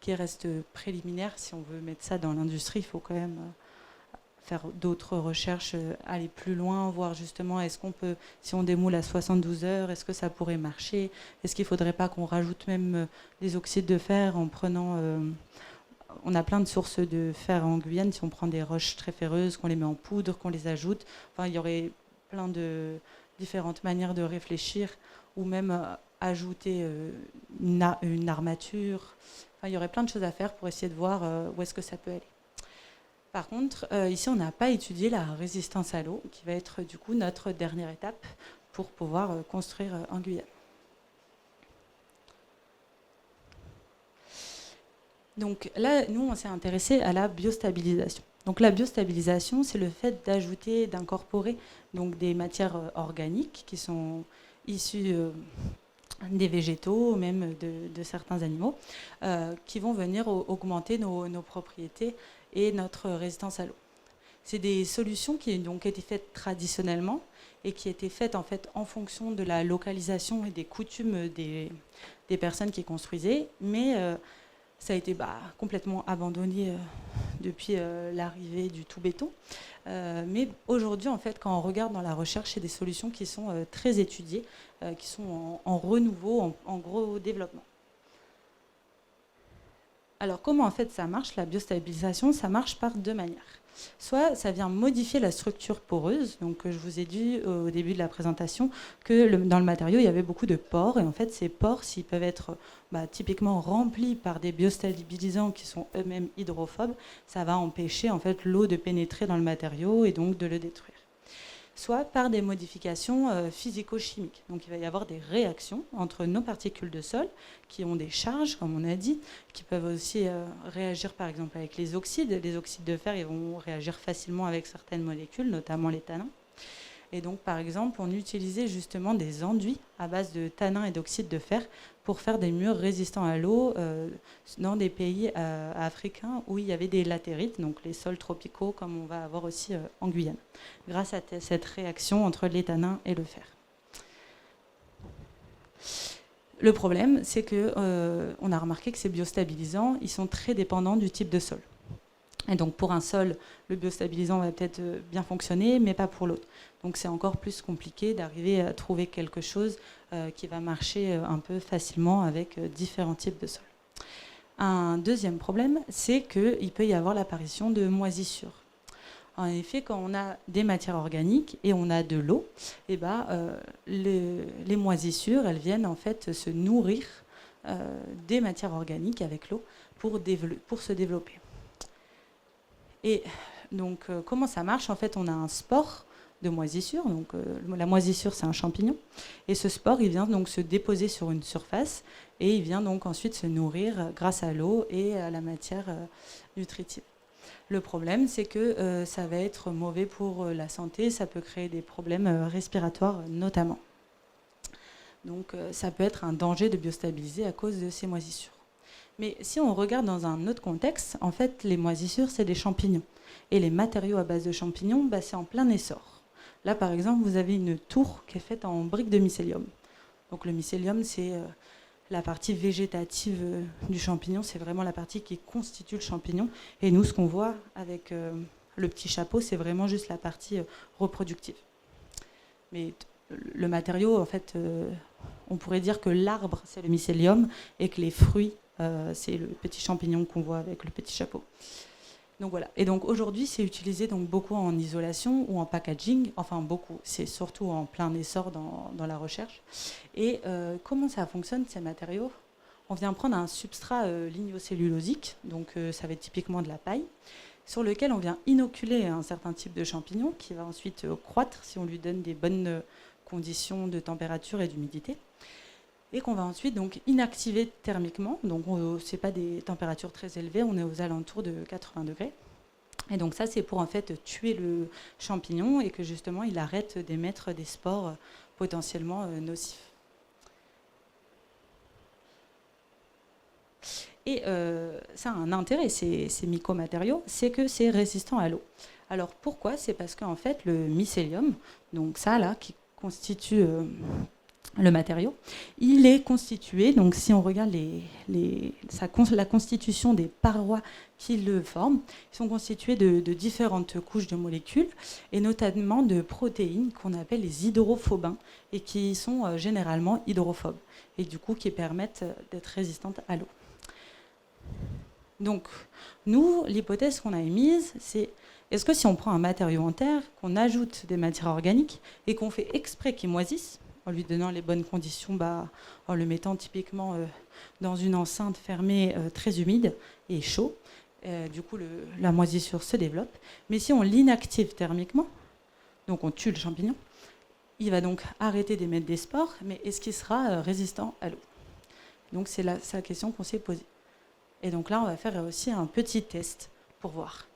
qui restent préliminaires. Si on veut mettre ça dans l'industrie, il faut quand même faire d'autres recherches, aller plus loin, voir justement est-ce qu'on peut, si on démoule à 72 heures, est-ce que ça pourrait marcher? Est-ce qu'il ne faudrait pas qu'on rajoute même des oxydes de fer en prenant... on a plein de sources de fer en Guyane, si on prend des roches très ferreuses, qu'on les met en poudre, qu'on les ajoute, enfin, il y aurait plein de différentes manières de réfléchir, ou même ajouter une armature. Enfin, il y aurait plein de choses à faire pour essayer de voir où est-ce que ça peut aller. Par contre, ici, on n'a pas étudié la résistance à l'eau, qui va être du coup notre dernière étape pour pouvoir construire en Guyane. Donc là, nous, on s'est intéressé à la biostabilisation. Donc la biostabilisation, c'est le fait d'ajouter, d'incorporer donc, des matières organiques qui sont issues des végétaux, même de certains animaux, qui vont venir augmenter nos propriétés et notre résistance à l'eau. C'est des solutions qui ont donc été faites traditionnellement et qui étaient faites en fait en fonction de la localisation et des coutumes des personnes qui construisaient, mais ça a été complètement abandonné depuis l'arrivée du tout béton. Mais aujourd'hui, en fait, quand on regarde dans la recherche, c'est des solutions qui sont très étudiées, qui sont en renouveau, en gros développement. Alors comment en fait ça marche, la biostabilisation? Ça marche par deux manières. Soit ça vient modifier la structure poreuse, donc je vous ai dit au début de la présentation que dans le matériau il y avait beaucoup de pores, et en fait ces pores, s'ils peuvent être typiquement remplis par des biostabilisants qui sont eux-mêmes hydrophobes, ça va empêcher en fait l'eau de pénétrer dans le matériau et donc de le détruire. soit par des modifications physico-chimiques. Donc il va y avoir des réactions entre nos particules de sol qui ont des charges, comme on a dit, qui peuvent aussi réagir par exemple avec les oxydes. Les oxydes de fer, ils vont réagir facilement avec certaines molécules, notamment les tanins. Et donc, par exemple, on utilisait justement des enduits à base de tanins et d'oxyde de fer pour faire des murs résistants à l'eau dans des pays africains où il y avait des latérites, donc les sols tropicaux, comme on va avoir aussi en Guyane, grâce à cette réaction entre les tanins et le fer. Le problème, c'est qu'on a remarqué que ces biostabilisants, ils sont très dépendants du type de sol. Et donc pour un sol, le biostabilisant va peut-être bien fonctionner, mais pas pour l'autre. Donc c'est encore plus compliqué d'arriver à trouver quelque chose qui va marcher un peu facilement avec différents types de sols. Un deuxième problème, c'est qu'il peut y avoir l'apparition de moisissures. En effet, quand on a des matières organiques et on a de l'eau, eh ben, les moisissures, elles viennent en fait se nourrir des matières organiques avec l'eau pour se développer. Et donc, comment ça marche? En fait, on a un spore de moisissure. Donc, la moisissure, c'est un champignon. Et ce spore, il vient donc se déposer sur une surface et il vient donc ensuite se nourrir grâce à l'eau et à la matière nutritive. Le problème, c'est que ça va être mauvais pour la santé. Ça peut créer des problèmes respiratoires notamment. Donc, ça peut être un danger de biostabiliser à cause de ces moisissures. Mais si on regarde dans un autre contexte, en fait, les moisissures, c'est des champignons. Et les matériaux à base de champignons, bah, c'est en plein essor. Là, par exemple, vous avez une tour qui est faite en briques de mycélium. Donc le mycélium, c'est la partie végétative du champignon. C'est vraiment la partie qui constitue le champignon. Et nous, ce qu'on voit avec le petit chapeau, c'est vraiment juste la partie reproductive. Mais le matériau, en fait, on pourrait dire que l'arbre, c'est le mycélium et que les fruits, c'est le petit champignon qu'on voit avec le petit chapeau. Donc voilà. Et donc aujourd'hui, c'est utilisé donc beaucoup en isolation ou en packaging. Enfin beaucoup. C'est surtout en plein essor dans la recherche. Et comment ça fonctionne ces matériaux? On vient prendre un substrat lignocellulosique, donc ça va être typiquement de la paille, sur lequel on vient inoculer un certain type de champignon qui va ensuite croître si on lui donne des bonnes conditions de température et d'humidité. Et qu'on va ensuite donc inactiver thermiquement. Donc ce n'est pas des températures très élevées, on est aux alentours de 80 degrés. Et donc ça, c'est pour en fait tuer le champignon et que justement il arrête d'émettre des spores potentiellement nocifs. Et ça a un intérêt, ces mycomatériaux, c'est que c'est résistant à l'eau. Alors pourquoi? C'est parce qu'en fait le mycélium, donc ça là, qui constitue le matériau, il est constitué, donc si on regarde la constitution des parois qui le forment, ils sont constitués de différentes couches de molécules et notamment de protéines qu'on appelle les hydrophobins et qui sont généralement hydrophobes et du coup qui permettent d'être résistantes à l'eau. Donc nous, l'hypothèse qu'on a émise, c'est est-ce que si on prend un matériau en terre, qu'on ajoute des matières organiques et qu'on fait exprès qu'il moisisse, en lui donnant les bonnes conditions, en le mettant typiquement dans une enceinte fermée très humide et chaud, du coup la moisissure se développe. Mais si on l'inactive thermiquement, donc on tue le champignon, il va donc arrêter d'émettre des spores, mais est-ce qu'il sera résistant à l'eau? Donc c'est la question qu'on s'est posée. Et donc là, on va faire aussi un petit test pour voir.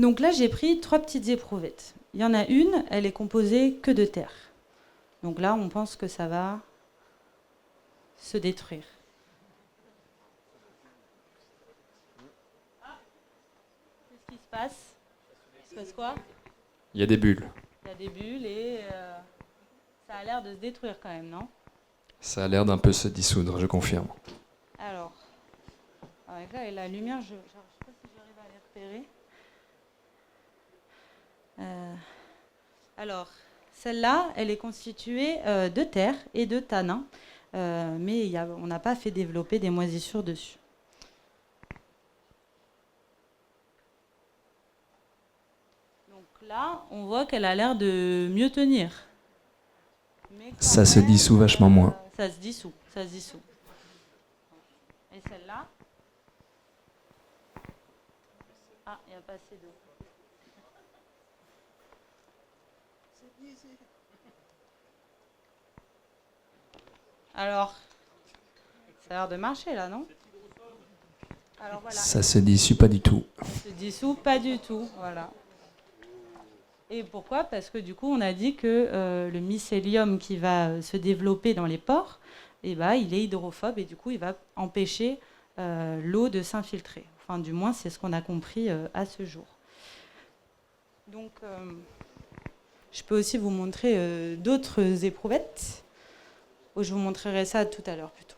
Donc là, j'ai pris 3 petites éprouvettes. Il y en a une, elle est composée que de terre. Donc là, on pense que ça va se détruire. Qu'est-ce qui se passe? Il se passe quoi? Il y a des bulles. Il y a des bulles et ça a l'air de se détruire quand même, non? Ça a l'air d'un peu se dissoudre, je confirme. Alors, avec là, et la lumière, je ne sais pas si j'arrive à les repérer. Alors, celle-là, elle est constituée de terre et de tanin, mais on n'a pas fait développer des moisissures dessus. Donc là, on voit qu'elle a l'air de mieux tenir. Mais ça se dissout vachement moins. Ça se dissout. Et celle-là? Ah, il n'y a pas assez d'eau. Alors, ça a l'air de marcher là, non? Alors voilà. Ça se dissout pas du tout. Ça se dissout pas du tout, voilà. Et pourquoi? Parce que du coup, on a dit que le mycélium qui va se développer dans les pores, il est hydrophobe et du coup, il va empêcher l'eau de s'infiltrer. Enfin, du moins, c'est ce qu'on a compris à ce jour. Donc, je peux aussi vous montrer d'autres éprouvettes. Je vous montrerai ça tout à l'heure plutôt.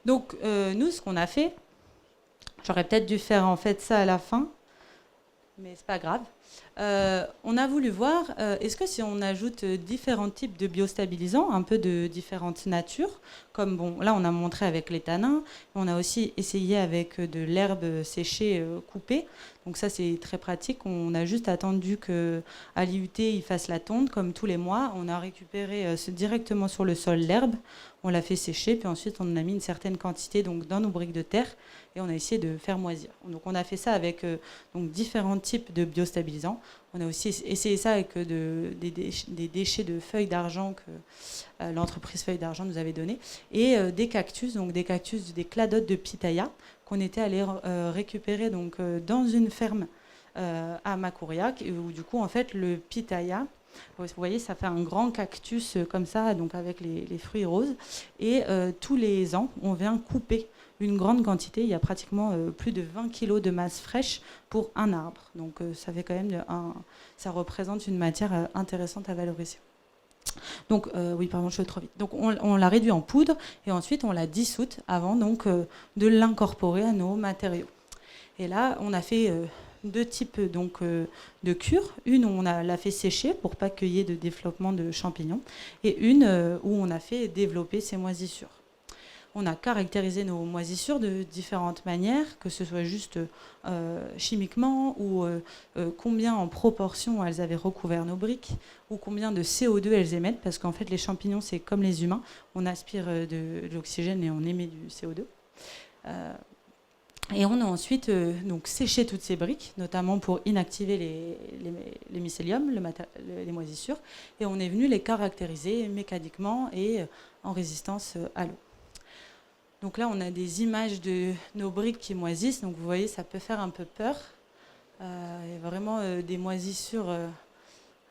Donc, nous, ce qu'on a fait, j'aurais peut-être dû faire en fait ça à la fin, mais c'est pas grave. On a voulu voir, est-ce que si on ajoute différents types de biostabilisants, un peu de différentes natures, comme bon, là on a montré avec les tanins, on a aussi essayé avec de l'herbe séchée coupée. Donc ça c'est très pratique. On a juste attendu qu'à l'IUT il fasse la tonte comme tous les mois. On a récupéré directement sur le sol l'herbe, on l'a fait sécher, puis ensuite on en a mis une certaine quantité donc dans nos briques de terre et on a essayé de faire moisir. Donc on a fait ça avec donc différents types de biostabilisants. On a aussi essayé ça avec des déchets de feuilles d'argent que l'entreprise Feuilles d'Argent nous avait donné et des cactus, donc des cladotes de pitaya qu'on était allé récupérer donc dans une ferme à Macouriac où du coup en fait le pitaya, vous voyez, ça fait un grand cactus comme ça, donc avec les fruits roses. Et tous les ans, on vient couper une grande quantité. Il y a pratiquement plus de 20 kilos de masse fraîche pour un arbre. Donc ça fait quand même ça représente une matière intéressante à valoriser. Donc oui, pardon, je vais trop vite. Donc on l'a réduit en poudre et ensuite on l'a dissoute avant donc de l'incorporer à nos matériaux. Et là, on a fait deux types donc, de cures. Une où on l'a fait sécher pour pas qu'il y ait de développement de champignons et une où on a fait développer ces moisissures. On a caractérisé nos moisissures de différentes manières, que ce soit juste chimiquement ou combien en proportion elles avaient recouvert nos briques ou combien de CO2 elles émettent, parce qu'en fait les champignons c'est comme les humains, on aspire de l'oxygène et on émet du CO2. Et on a ensuite donc séché toutes ces briques, notamment pour inactiver les mycéliums, les moisissures, et on est venu les caractériser mécaniquement et en résistance à l'eau. Donc là, on a des images de nos briques qui moisissent, donc vous voyez, ça peut faire un peu peur. Il y a vraiment des moisissures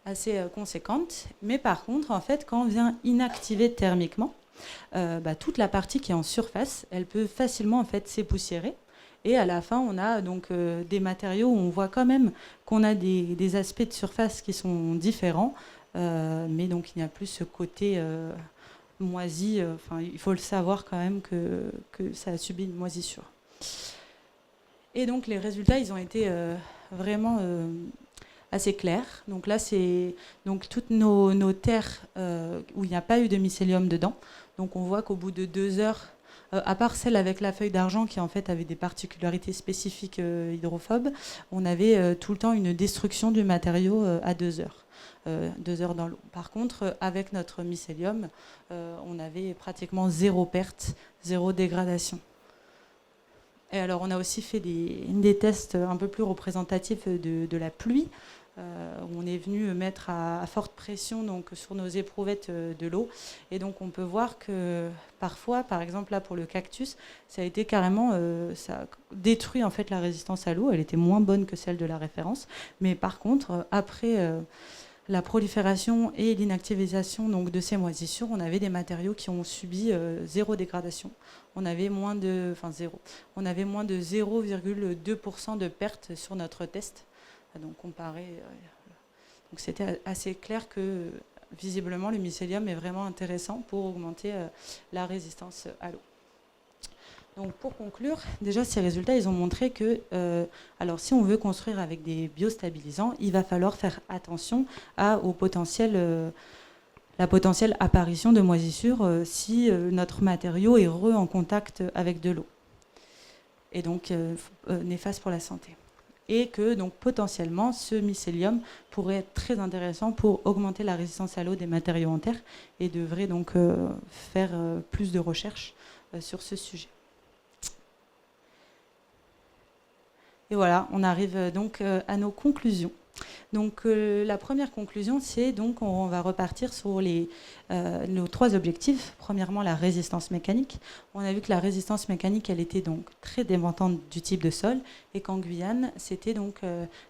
assez conséquentes, mais par contre, en fait, quand on vient inactiver thermiquement, toute la partie qui est en surface, elle peut facilement en fait s'époussiérer. Et à la fin, on a donc des matériaux où on voit quand même qu'on a des aspects de surface qui sont différents, mais donc il n'y a plus ce côté moisi. Il faut le savoir quand même que ça a subi une moisissure. Et donc les résultats, ils ont été vraiment assez clairs. Donc là, c'est donc toutes nos terres où il n'y a pas eu de mycélium dedans. Donc on voit qu'au bout de 2 heures, à part celle avec la feuille d'argent qui en fait avait des particularités spécifiques hydrophobes, on avait tout le temps une destruction du matériau à 2 heures. 2 heures dans l'eau. Par contre, avec notre mycélium, on avait pratiquement 0 perte, 0 dégradation. Et alors, on a aussi fait des tests un peu plus représentatifs de la pluie. où on est venu mettre à forte pression donc, sur nos éprouvettes de l'eau. Et donc on peut voir que parfois, par exemple là pour le cactus, ça a été carrément, ça a détruit en fait la résistance à l'eau. Elle était moins bonne que celle de la référence. Mais par contre, après la prolifération et l'inactivisation donc, de ces moisissures, on avait des matériaux qui ont subi zéro dégradation. On avait moins de 0,2% de perte sur notre test. Donc comparé, donc c'était assez clair que visiblement le mycélium est vraiment intéressant pour augmenter la résistance à l'eau. Donc pour conclure, déjà ces résultats ils ont montré que alors si on veut construire avec des biostabilisants, il va falloir faire attention la potentielle apparition de moisissures si notre matériau est en contact avec de l'eau et donc néfaste pour la santé. Et que donc potentiellement ce mycélium pourrait être très intéressant pour augmenter la résistance à l'eau des matériaux en terre et devrait donc faire plus de recherches sur ce sujet. Et voilà, on arrive donc à nos conclusions. Donc la première conclusion, c'est donc on va repartir sur nos 3 objectifs. Premièrement, la résistance mécanique. On a vu que la résistance mécanique, elle était donc très dépendante du type de sol et qu'en Guyane, c'était donc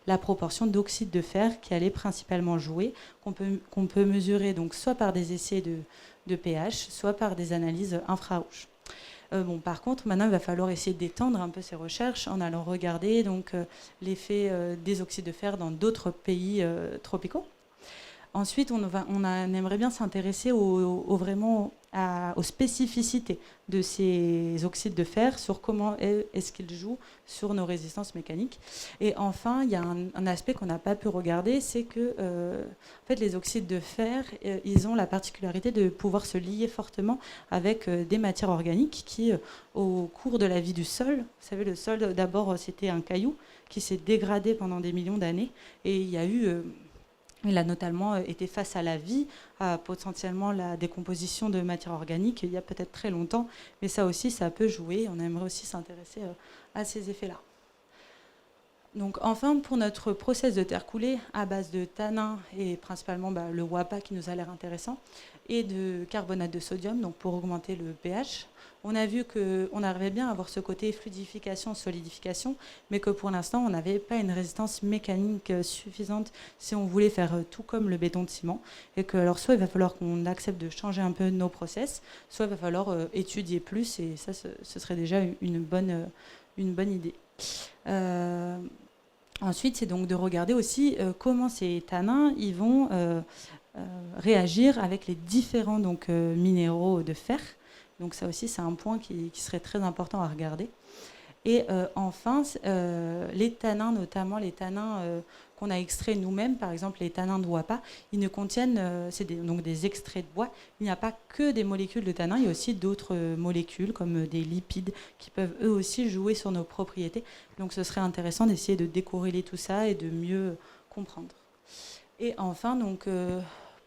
la proportion d'oxyde de fer qui allait principalement jouer, qu'on peut mesurer donc soit par des essais de pH, soit par des analyses infrarouges. Par contre, maintenant, il va falloir essayer d'étendre un peu ces recherches en allant regarder donc, l'effet des oxydes de fer dans d'autres pays tropicaux. Ensuite, on aimerait bien s'intéresser vraiment aux spécificités de ces oxydes de fer, sur comment est-ce qu'ils jouent sur nos résistances mécaniques. Et enfin, il y a un aspect qu'on n'a pas pu regarder, c'est que en fait, les oxydes de fer, ils ont la particularité de pouvoir se lier fortement avec des matières organiques qui, au cours de la vie du sol, vous savez, le sol, d'abord, c'était un caillou qui s'est dégradé pendant des millions d'années, et il a notamment été face à la vie, à potentiellement la décomposition de matière organique il y a peut-être très longtemps, mais ça aussi, ça peut jouer. On aimerait aussi s'intéresser à ces effets-là. Donc enfin, pour notre process de terre coulée à base de tanins et principalement le WAPA qui nous a l'air intéressant, et de carbonate de sodium, donc pour augmenter le pH. On a vu qu'on arrivait bien à avoir ce côté fluidification, solidification, mais que pour l'instant, on n'avait pas une résistance mécanique suffisante si on voulait faire tout comme le béton de ciment. Et que alors soit il va falloir qu'on accepte de changer un peu nos process, soit il va falloir étudier plus, et ça, ce serait déjà une bonne idée. Ensuite, c'est donc de regarder aussi comment ces tanins ils vont réagir avec les différents minéraux de fer. Donc ça aussi, c'est un point qui serait très important à regarder. Et enfin, les tanins, notamment les tanins qu'on a extraits nous-mêmes, par exemple les tanins de WAPA, ils ne contiennent, donc des extraits de bois, il n'y a pas que des molécules de tanins, il y a aussi d'autres molécules comme des lipides qui peuvent eux aussi jouer sur nos propriétés. Donc ce serait intéressant d'essayer de décorréler tout ça et de mieux comprendre. Et enfin, donc,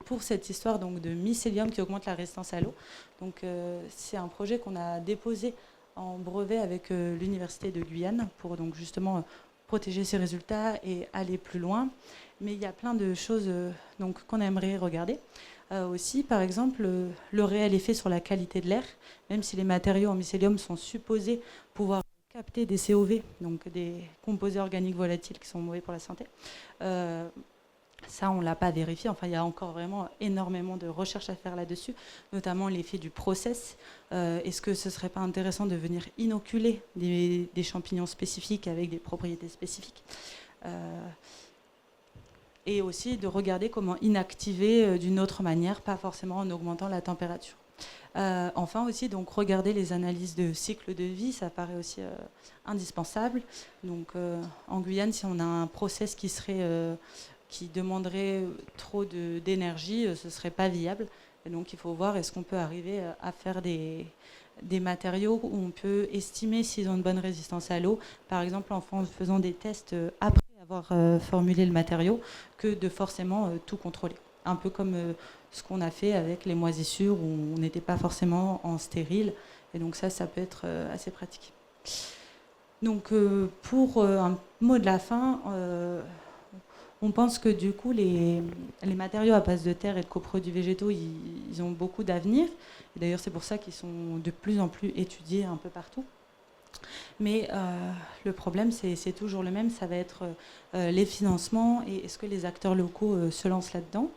pour cette histoire donc, de mycélium qui augmente la résistance à l'eau, donc, c'est un projet qu'on a déposé en brevet avec l'Université de Guyane pour donc, justement protéger ces résultats et aller plus loin. Mais il y a plein de choses qu'on aimerait regarder. Aussi, par exemple, le réel effet sur la qualité de l'air, même si les matériaux en mycélium sont supposés pouvoir capter des COV, donc des composés organiques volatiles qui sont mauvais pour la santé. Ça, on ne l'a pas vérifié. Enfin, il y a encore vraiment énormément de recherches à faire là-dessus, notamment l'effet du process. Est-ce que ce ne serait pas intéressant de venir inoculer des champignons spécifiques avec des propriétés spécifiques et aussi de regarder comment inactiver d'une autre manière, pas forcément en augmentant la température. Enfin aussi, donc, regarder les analyses de cycle de vie, ça paraît aussi indispensable. Donc, en Guyane, si on a un process qui demanderait trop d'énergie, ce ne serait pas viable. Et donc il faut voir est-ce qu'on peut arriver à faire des matériaux où on peut estimer s'ils ont une bonne résistance à l'eau, par exemple en faisant des tests après avoir formulé le matériau, que de forcément tout contrôler. Un peu comme ce qu'on a fait avec les moisissures où on n'était pas forcément en stérile. Et donc ça peut être assez pratique. Donc pour un mot de la fin, On pense que du coup, les matériaux à base de terre et de coproduits végétaux, ils ont beaucoup d'avenir. Et d'ailleurs, c'est pour ça qu'ils sont de plus en plus étudiés un peu partout. Mais le problème, c'est toujours le même, ça va être les financements et est-ce que les acteurs locaux se lancent là-dedans.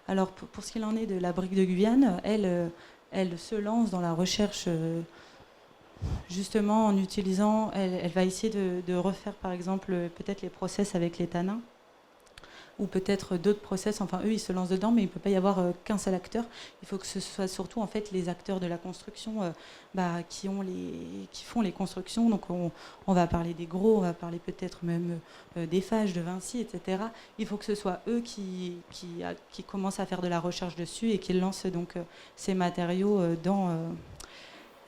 Alors pour ce qu'il en est de la brique de Guyane, elle se lance dans la recherche justement en utilisant, elle va essayer de refaire par exemple peut-être les process avec les tanins ou peut-être d'autres process, enfin eux ils se lancent dedans, mais il ne peut pas y avoir qu'un seul acteur. Il faut que ce soit surtout en fait les acteurs de la construction qui font les constructions. Donc on va parler des gros, on va parler peut-être même d'Eiffage, de Vinci, etc. Il faut que ce soit eux qui commencent à faire de la recherche dessus et qui lancent donc ces matériaux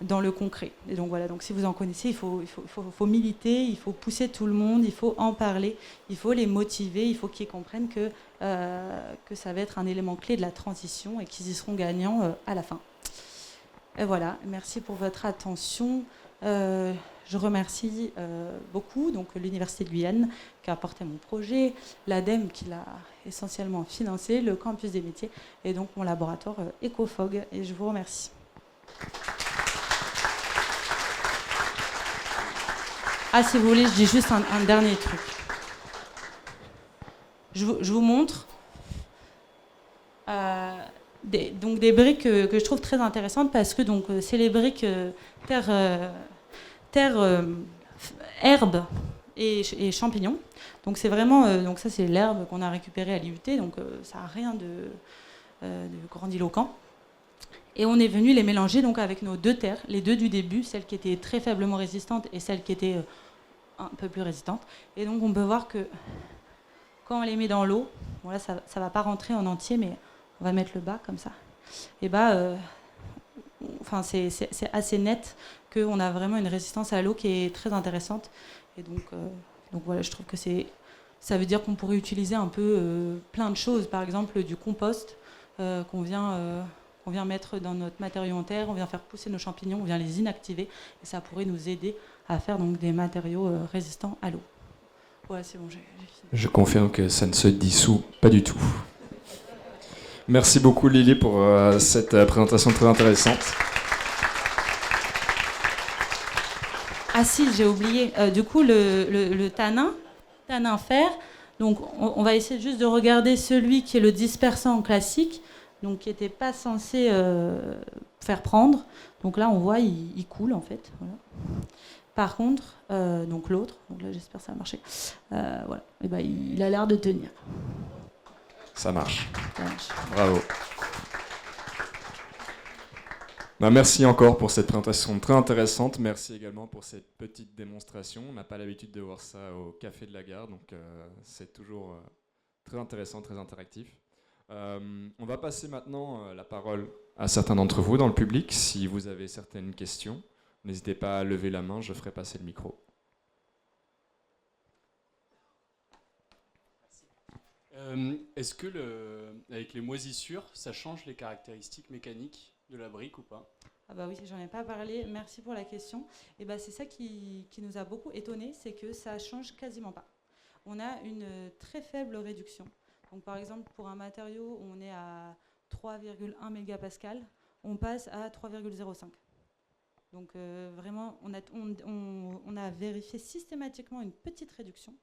dans le concret. Et donc voilà, donc si vous en connaissez, il faut militer, il faut pousser tout le monde, il faut en parler, il faut les motiver, il faut qu'ils comprennent que ça va être un élément clé de la transition et qu'ils y seront gagnants à la fin. Et voilà, merci pour votre attention. Je remercie beaucoup donc l'Université de Guyane qui a apporté mon projet, l'ADEME qui l'a essentiellement financé, le campus des métiers et donc mon laboratoire EcoFog. Et je vous remercie. Ah, si vous voulez, je dis juste un dernier truc. Je vous montre des briques que je trouve très intéressantes parce que c'est les briques terre, herbe et champignons. Donc c'est vraiment, donc ça c'est l'herbe qu'on a récupérée à l'IUT, donc ça n'a rien de grandiloquent. Et on est venu les mélanger donc avec nos deux terres, les deux du début, celles qui étaient très faiblement résistantes et celles qui étaient un peu plus résistantes. Et donc on peut voir que quand on les met dans l'eau, bon là ça va pas rentrer en entier, mais on va mettre le bas comme ça. Et c'est assez net qu'on a vraiment une résistance à l'eau qui est très intéressante. Et donc voilà, je trouve que ça veut dire qu'on pourrait utiliser un peu plein de choses, par exemple du compost qu'on vient mettre dans notre matériau en terre, on vient faire pousser nos champignons, on vient les inactiver, et ça pourrait nous aider à faire donc des matériaux résistants à l'eau. Voilà, c'est bon, j'ai fini. Je confirme que ça ne se dissout pas du tout. Merci beaucoup Lily pour cette présentation très intéressante. Ah si, j'ai oublié. Du coup, le tanin fer, donc on va essayer juste de regarder celui qui est le dispersant classique, donc qui n'était pas censé faire prendre. Donc là, on voit, il coule en fait. Voilà. Par contre, donc l'autre, donc là j'espère que ça va marcher, voilà. Et ben, il a l'air de tenir. Ça marche. Ça marche. Bravo. Merci encore pour cette présentation très intéressante. Merci également pour cette petite démonstration. On n'a pas l'habitude de voir ça au Café de la Gare, donc c'est toujours très intéressant, très interactif. On va passer maintenant la parole à certains d'entre vous dans le public. Si vous avez certaines questions, n'hésitez pas à lever la main, je ferai passer le micro. Est-ce que avec les moisissures, ça change les caractéristiques mécaniques de la brique ou pas ? Ah bah oui, j'en ai pas parlé, merci pour la question. Et bah c'est ça qui nous a beaucoup étonnés, c'est que ça change quasiment pas. On a une très faible réduction. Donc par exemple, pour un matériau où on est à 3,1 mégapascal, on passe à 3,05. Donc vraiment, on a vérifié systématiquement une petite réduction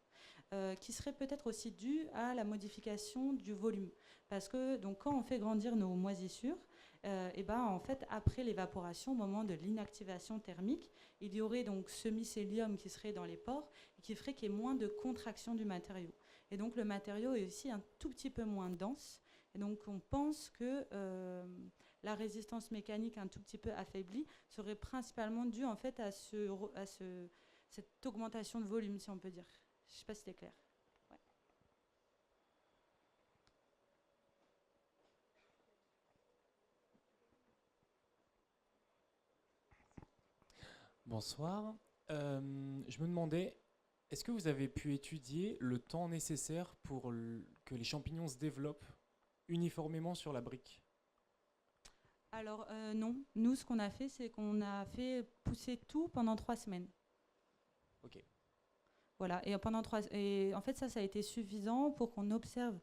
qui serait peut-être aussi due à la modification du volume. Parce que donc, quand on fait grandir nos moisissures, en fait, après l'évaporation, au moment de l'inactivation thermique, il y aurait donc ce mycélium qui serait dans les pores et qui ferait qu'il y ait moins de contraction du matériau. Et donc le matériau est aussi un tout petit peu moins dense. Et donc on pense que la résistance mécanique un tout petit peu affaiblie serait principalement due en fait à cette augmentation de volume, si on peut dire. Je ne sais pas si c'est clair. Ouais. Bonsoir. Je me demandais, est-ce que vous avez pu étudier le temps nécessaire pour que les champignons se développent uniformément sur la brique ? Alors non, nous ce qu'on a fait, c'est qu'on a fait pousser tout pendant 3 semaines. Ok. Voilà. Et en fait, ça a été suffisant pour qu'on observe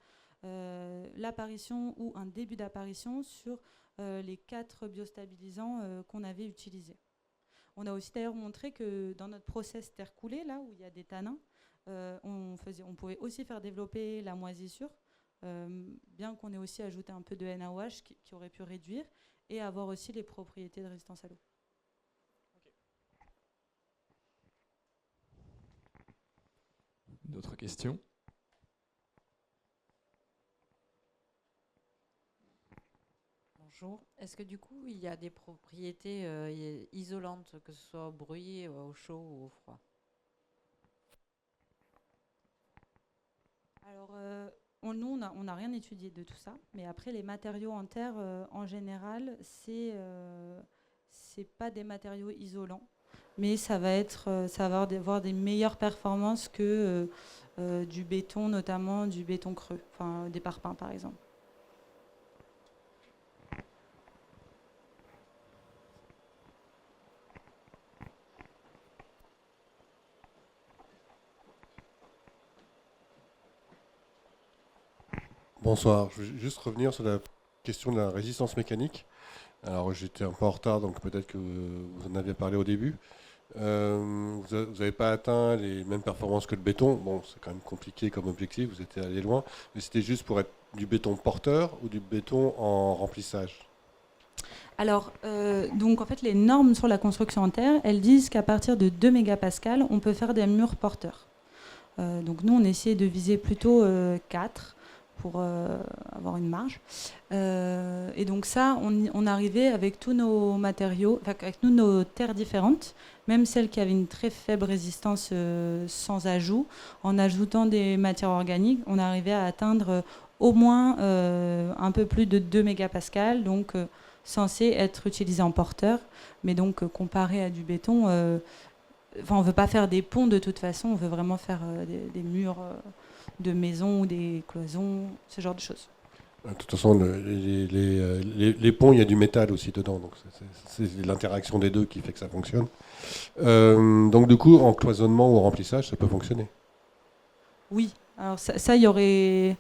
l'apparition ou un début d'apparition sur les 4 biostabilisants qu'on avait utilisés. On a aussi d'ailleurs montré que dans notre process terre coulée, là où il y a des tanins, on pouvait aussi faire développer la moisissure, bien qu'on ait aussi ajouté un peu de NaOH qui aurait pu réduire et avoir aussi les propriétés de résistance à l'eau. D'autres questions? Bonjour. Est-ce que du coup, il y a des propriétés isolantes, que ce soit au bruit, au chaud ou au froid? Alors, nous, on n'a rien étudié de tout ça, mais après, les matériaux en terre, en général, c'est pas des matériaux isolants, mais ça va avoir des meilleures performances que du béton, notamment du béton creux, enfin des parpaings par exemple. Bonsoir, je vais juste revenir sur la question de la résistance mécanique. Alors j'étais un peu en retard, donc peut-être que vous en avez parlé au début. Vous n'avez pas atteint les mêmes performances que le béton. Bon, c'est quand même compliqué comme objectif, vous étiez allé loin. Mais c'était juste pour être du béton porteur ou du béton en remplissage? Alors, donc en fait, les normes sur la construction en terre, elles disent qu'à partir de 2 mégapascales, on peut faire des murs porteurs. Donc nous, on essayait de viser plutôt 4 pour avoir une marge. Et donc ça, on arrivait avec tous nos matériaux, avec nos terres différentes, même celles qui avaient une très faible résistance sans ajout. En ajoutant des matières organiques, on arrivait à atteindre au moins un peu plus de 2 mégapascales, donc censé être utilisé en porteur. Mais donc, comparé à du béton, on ne veut pas faire des ponts de toute façon, on veut vraiment faire des murs de maisons ou des cloisons, ce genre de choses. De toute façon, les ponts, il y a du métal aussi dedans, donc c'est l'interaction des deux qui fait que ça fonctionne. Donc du coup, en cloisonnement ou en remplissage, ça peut fonctionner? Oui, alors ça il y aurait...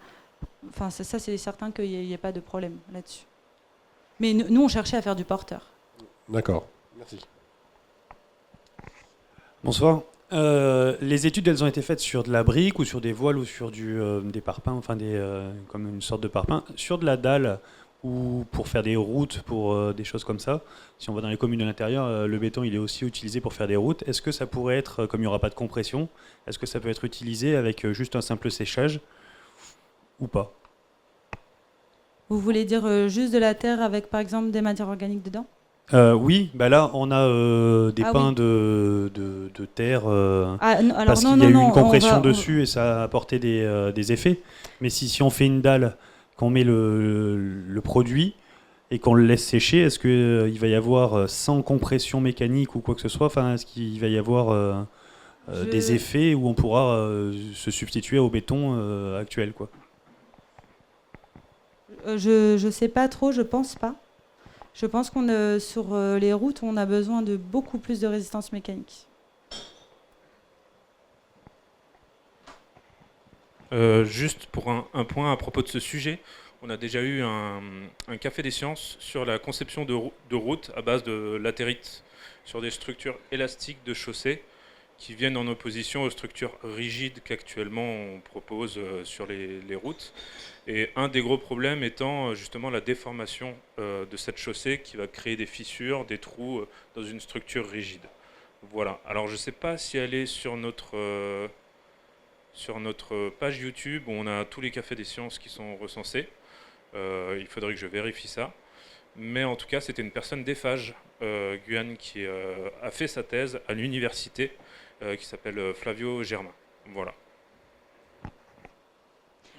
Enfin, ça c'est certain qu'il n'y ait pas de problème là-dessus. Mais nous, on cherchait à faire du porteur. D'accord, merci. Bonsoir. Les études, elles ont été faites sur de la brique ou sur des voiles ou sur des parpaings, enfin comme une sorte de parpaing, sur de la dalle ou pour faire des routes, pour des choses comme ça. Si on va dans les communes de l'intérieur, le béton, il est aussi utilisé pour faire des routes. Est-ce que ça pourrait être, comme il n'y aura pas de compression, est-ce que ça peut être utilisé avec juste un simple séchage ou pas? Vous voulez dire juste de la terre avec, par exemple, des matières organiques dedans? Oui, bah là on a des pains oui. de terre parce qu'il y a eu une compression dessus et ça a apporté des effets. Mais si on fait une dalle, qu'on met le produit et qu'on le laisse sécher, est-ce qu'il va y avoir sans compression mécanique ou quoi que ce soit, enfin, est-ce qu'il va y avoir des effets où on pourra se substituer au béton actuel, quoi? Je sais pas trop, je pense pas. Je pense qu'on sur les routes, on a besoin de beaucoup plus de résistance mécanique. Juste pour un point à propos de ce sujet, on a déjà eu un café des sciences sur la conception de routes à base de latérite sur des structures élastiques de chaussée qui viennent en opposition aux structures rigides qu'actuellement on propose sur les routes. Et un des gros problèmes étant justement la déformation de cette chaussée qui va créer des fissures, des trous dans une structure rigide. Voilà. Alors je ne sais pas si elle est sur notre page YouTube où on a tous les cafés des sciences qui sont recensés. Il faudrait que je vérifie ça. Mais en tout cas, c'était une personne d'Eiffage, Guyane, qui a fait sa thèse à l'université, qui s'appelle Flavio Germain. Voilà.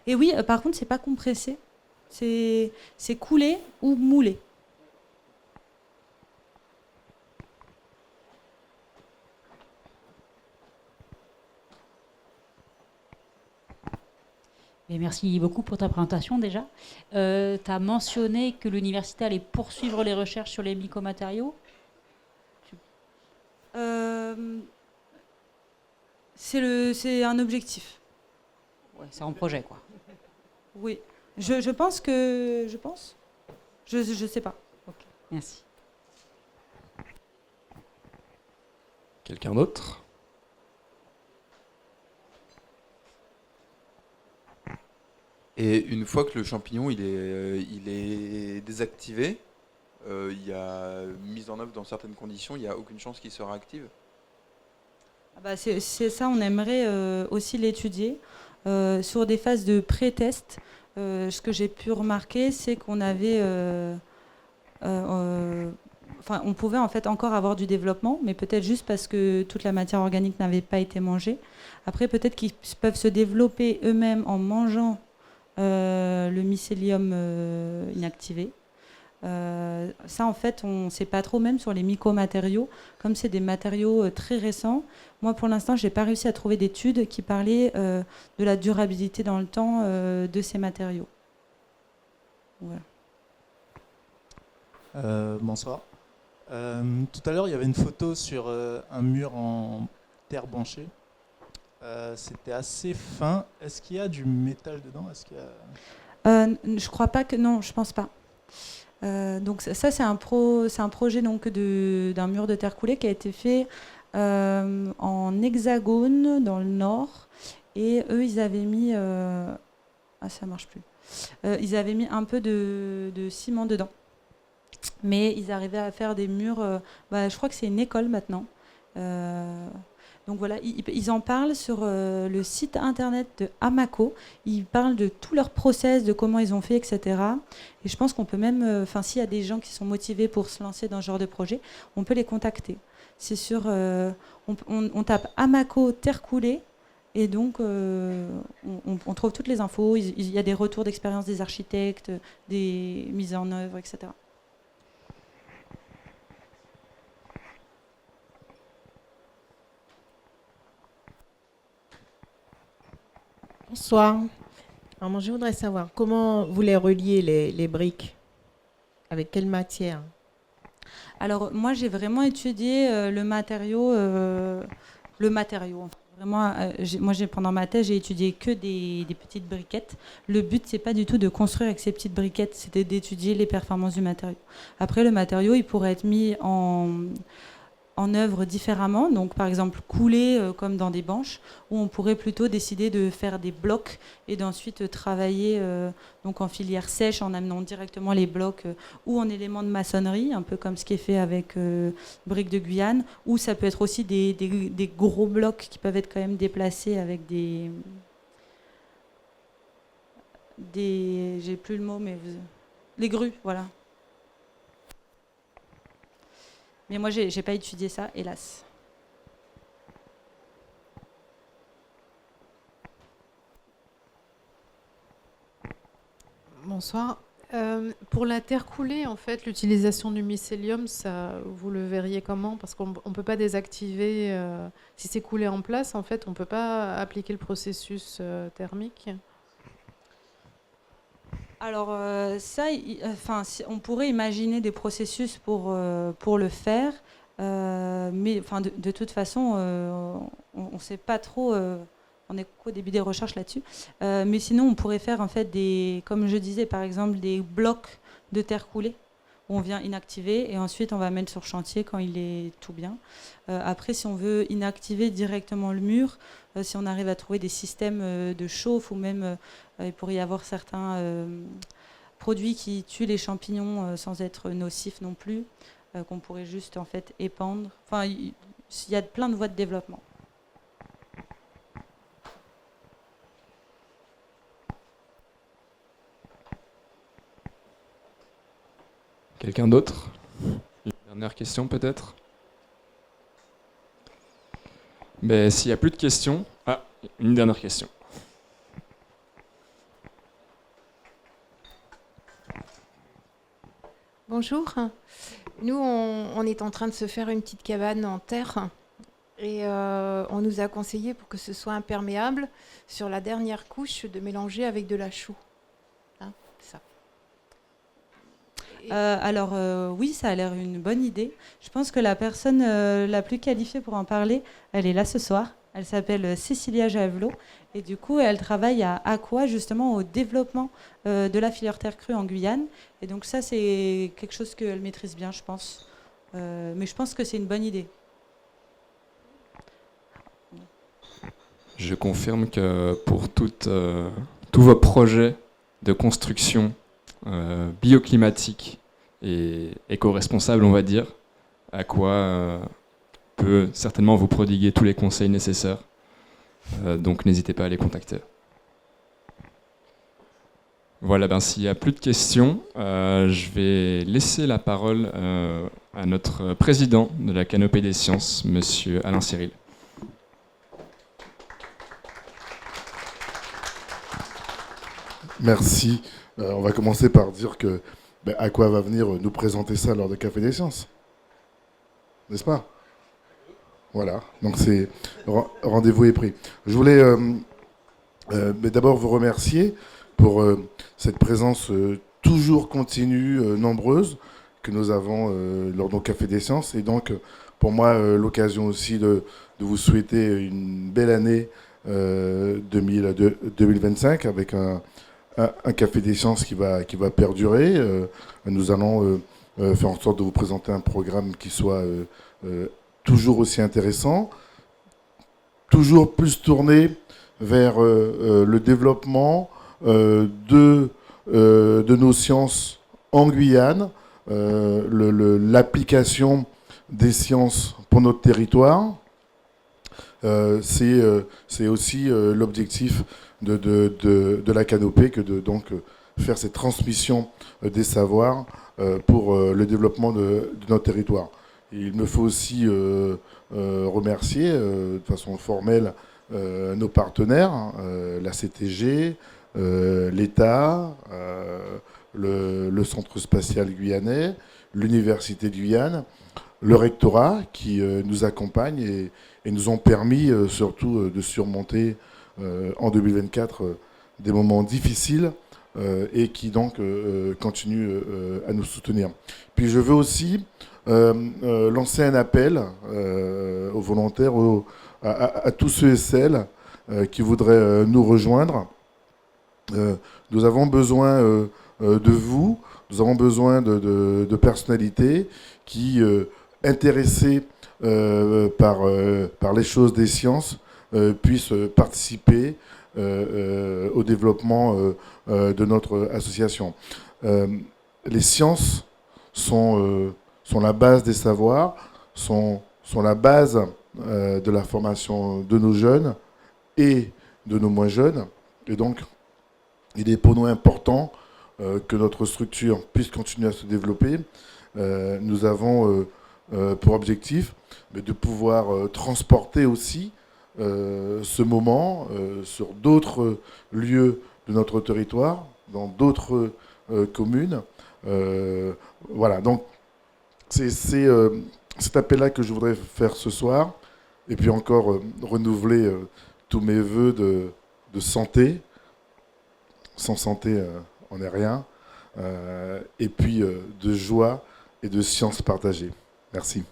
Et oui, par contre, c'est pas compressé. C'est coulé ou moulé. Et merci beaucoup pour ta présentation déjà. Tu as mentionné que l'université allait poursuivre les recherches sur les mycomatériaux. C'est un objectif. Ouais, c'est en projet, quoi. Oui. Je pense que... Je sais pas. Ok, merci. Quelqu'un d'autre? Et une fois que le champignon il est désactivé, il y a mise en œuvre dans certaines conditions, il n'y a aucune chance qu'il se réactive. Ah bah, c'est ça, on aimerait aussi l'étudier. Sur des phases de pré-test, ce que j'ai pu remarquer, c'est qu'on avait... on pouvait en fait encore avoir du développement, mais peut-être juste parce que toute la matière organique n'avait pas été mangée. Après, peut-être qu'ils peuvent se développer eux-mêmes en mangeant le mycélium inactivé. Ça, en fait, on ne sait pas trop, même sur les mycomatériaux, comme c'est des matériaux très récents. Moi, pour l'instant, je n'ai pas réussi à trouver d'études qui parlaient de la durabilité dans le temps de ces matériaux. Voilà. Bonsoir. Tout à l'heure, il y avait une photo sur un mur en terre banchée. C'était assez fin. Est-ce qu'il y a du métal dedans? Est-ce qu'il y a... Je crois pas que... Non, je pense pas. Donc ça, c'est un projet donc d'un mur de terre coulée qui a été fait en hexagone dans le nord. Et eux, ils avaient mis... ça marche plus. Ils avaient mis un peu de ciment dedans. Mais ils arrivaient à faire des murs... je crois que c'est une école maintenant. Donc voilà, ils en parlent sur le site internet de Amaco. Ils parlent de tout leur process, de comment ils ont fait, etc. Et je pense qu'on peut même... s'il y a des gens qui sont motivés pour se lancer dans ce genre de projet, on peut les contacter. C'est sur... on tape Amaco terre coulée. Et donc, on trouve toutes les infos. Il y a des retours d'expérience des architectes, des mises en œuvre, etc. Bonsoir. Alors moi, je voudrais savoir comment vous les reliez, les briques? Avec quelle matière? Alors, moi, j'ai vraiment étudié le matériau. Vraiment, pendant ma thèse, j'ai étudié que des petites briquettes. Le but, c'est pas du tout de construire avec ces petites briquettes, c'était d'étudier les performances du matériau. Après, le matériau, il pourrait être mis en œuvre différemment, donc par exemple coulé comme dans des banches, où on pourrait plutôt décider de faire des blocs et d'ensuite travailler donc en filière sèche en amenant directement les blocs ou en éléments de maçonnerie, un peu comme ce qui est fait avec Briques de Guyane, ou ça peut être aussi des gros blocs qui peuvent être quand même déplacés avec des j'ai plus le mot, mais les grues, voilà. Mais moi, j'ai pas étudié ça, hélas. Bonsoir. Pour la terre coulée, en fait, l'utilisation du mycélium, ça, vous le verriez comment? Parce qu'on ne peut pas désactiver. Si c'est coulé en place, en fait, on ne peut pas appliquer le processus thermique. Alors on pourrait imaginer des processus pour le faire, mais de toute façon, on ne sait pas trop, on est qu'au début des recherches là-dessus, mais sinon on pourrait faire en fait comme je disais par exemple, des blocs de terre coulée, où on vient inactiver et ensuite on va mettre sur chantier quand il est tout bien. Après, si on veut inactiver directement le mur, si on arrive à trouver des systèmes de chauffe ou même il pourrait y avoir certains produits qui tuent les champignons sans être nocifs non plus, qu'on pourrait juste en fait épandre. Enfin, il y a plein de voies de développement. Quelqu'un d'autre? Une dernière question peut-être? Mais s'il n'y a plus de questions... Ah, une dernière question. Bonjour. Nous, on est en train de se faire une petite cabane en terre et on nous a conseillé, pour que ce soit imperméable, sur la dernière couche, de mélanger avec de la chaux. Hein, ça. Alors oui, ça a l'air une bonne idée. Je pense que la personne la plus qualifiée pour en parler, elle est là ce soir. Elle s'appelle Cécilia Javelot. Et du coup, elle travaille à Aqua, justement, au développement de la filière terre crue en Guyane. Et donc ça, c'est quelque chose qu'elle maîtrise bien, je pense. Mais je pense que c'est une bonne idée. Je confirme que pour tous vos projets de construction bioclimatique et éco-responsable, on va dire, Aqua peut certainement vous prodiguer tous les conseils nécessaires. Donc n'hésitez pas à les contacter. Voilà, s'il n'y a plus de questions, je vais laisser la parole à notre président de la Canopée des Sciences, Monsieur Alain Cyril. Merci. On va commencer par dire que Aqua va venir nous présenter ça lors de Café des Sciences. N'est-ce pas? Voilà, donc c'est rendez-vous est pris. Je voulais d'abord vous remercier pour cette présence toujours continue, nombreuse, que nous avons lors de nos Cafés des Sciences. Et donc, pour moi, l'occasion aussi de vous souhaiter une belle année 2025 avec un Café des Sciences qui va perdurer. Nous allons faire en sorte de vous présenter un programme qui soit toujours aussi intéressant, toujours plus tourné vers le développement de nos sciences en Guyane, l'application des sciences pour notre territoire. C'est aussi l'objectif de la Canopée que de donc faire cette transmission des savoirs pour le développement de notre territoire. Et il me faut aussi remercier de façon formelle nos partenaires, la CTG, l'État, le Centre spatial guyanais, l'Université de Guyane, le rectorat qui nous accompagne et nous ont permis surtout de surmonter en 2024 des moments difficiles et qui donc continuent à nous soutenir. Puis je veux aussi lancer un appel aux volontaires, à tous ceux et celles qui voudraient nous rejoindre. Nous avons besoin de vous, nous avons besoin de personnalités qui, intéressées par les choses des sciences, puissent participer au développement de notre association. Les sciences sont la base des savoirs, sont la base de la formation de nos jeunes et de nos moins jeunes. Et donc, il est pour nous important que notre structure puisse continuer à se développer. Nous avons pour objectif de pouvoir transporter aussi ce moment sur d'autres lieux de notre territoire, dans d'autres communes. Voilà, donc c'est cet appel-là que je voudrais faire ce soir, et puis encore renouveler tous mes voeux de santé. Sans santé, on n'est rien. Et puis de joie et de science partagée. Merci.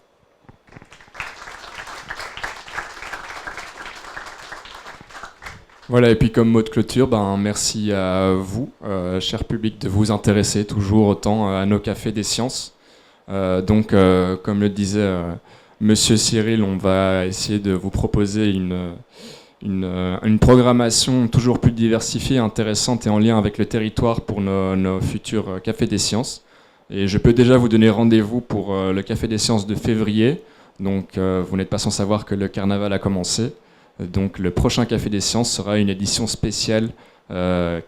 Voilà, et puis comme mot de clôture, merci à vous, cher public, de vous intéresser toujours autant à nos Cafés des Sciences. Donc, comme le disait Monsieur Cyril, on va essayer de vous proposer une programmation toujours plus diversifiée, intéressante et en lien avec le territoire pour nos futurs Cafés des Sciences. Et je peux déjà vous donner rendez-vous pour le Café des Sciences de février. Donc, vous n'êtes pas sans savoir que le carnaval a commencé. Donc le prochain Café des Sciences sera une édition spéciale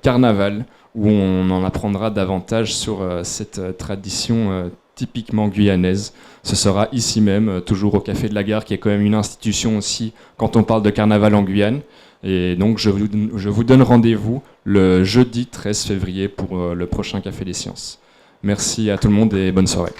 carnaval où on en apprendra davantage sur cette tradition typiquement guyanaise. Ce sera ici même, toujours au Café de la Gare, qui est quand même une institution aussi quand on parle de carnaval en Guyane. Et donc je vous donne rendez-vous le jeudi 13 février pour le prochain Café des Sciences. Merci à tout le monde et bonne soirée.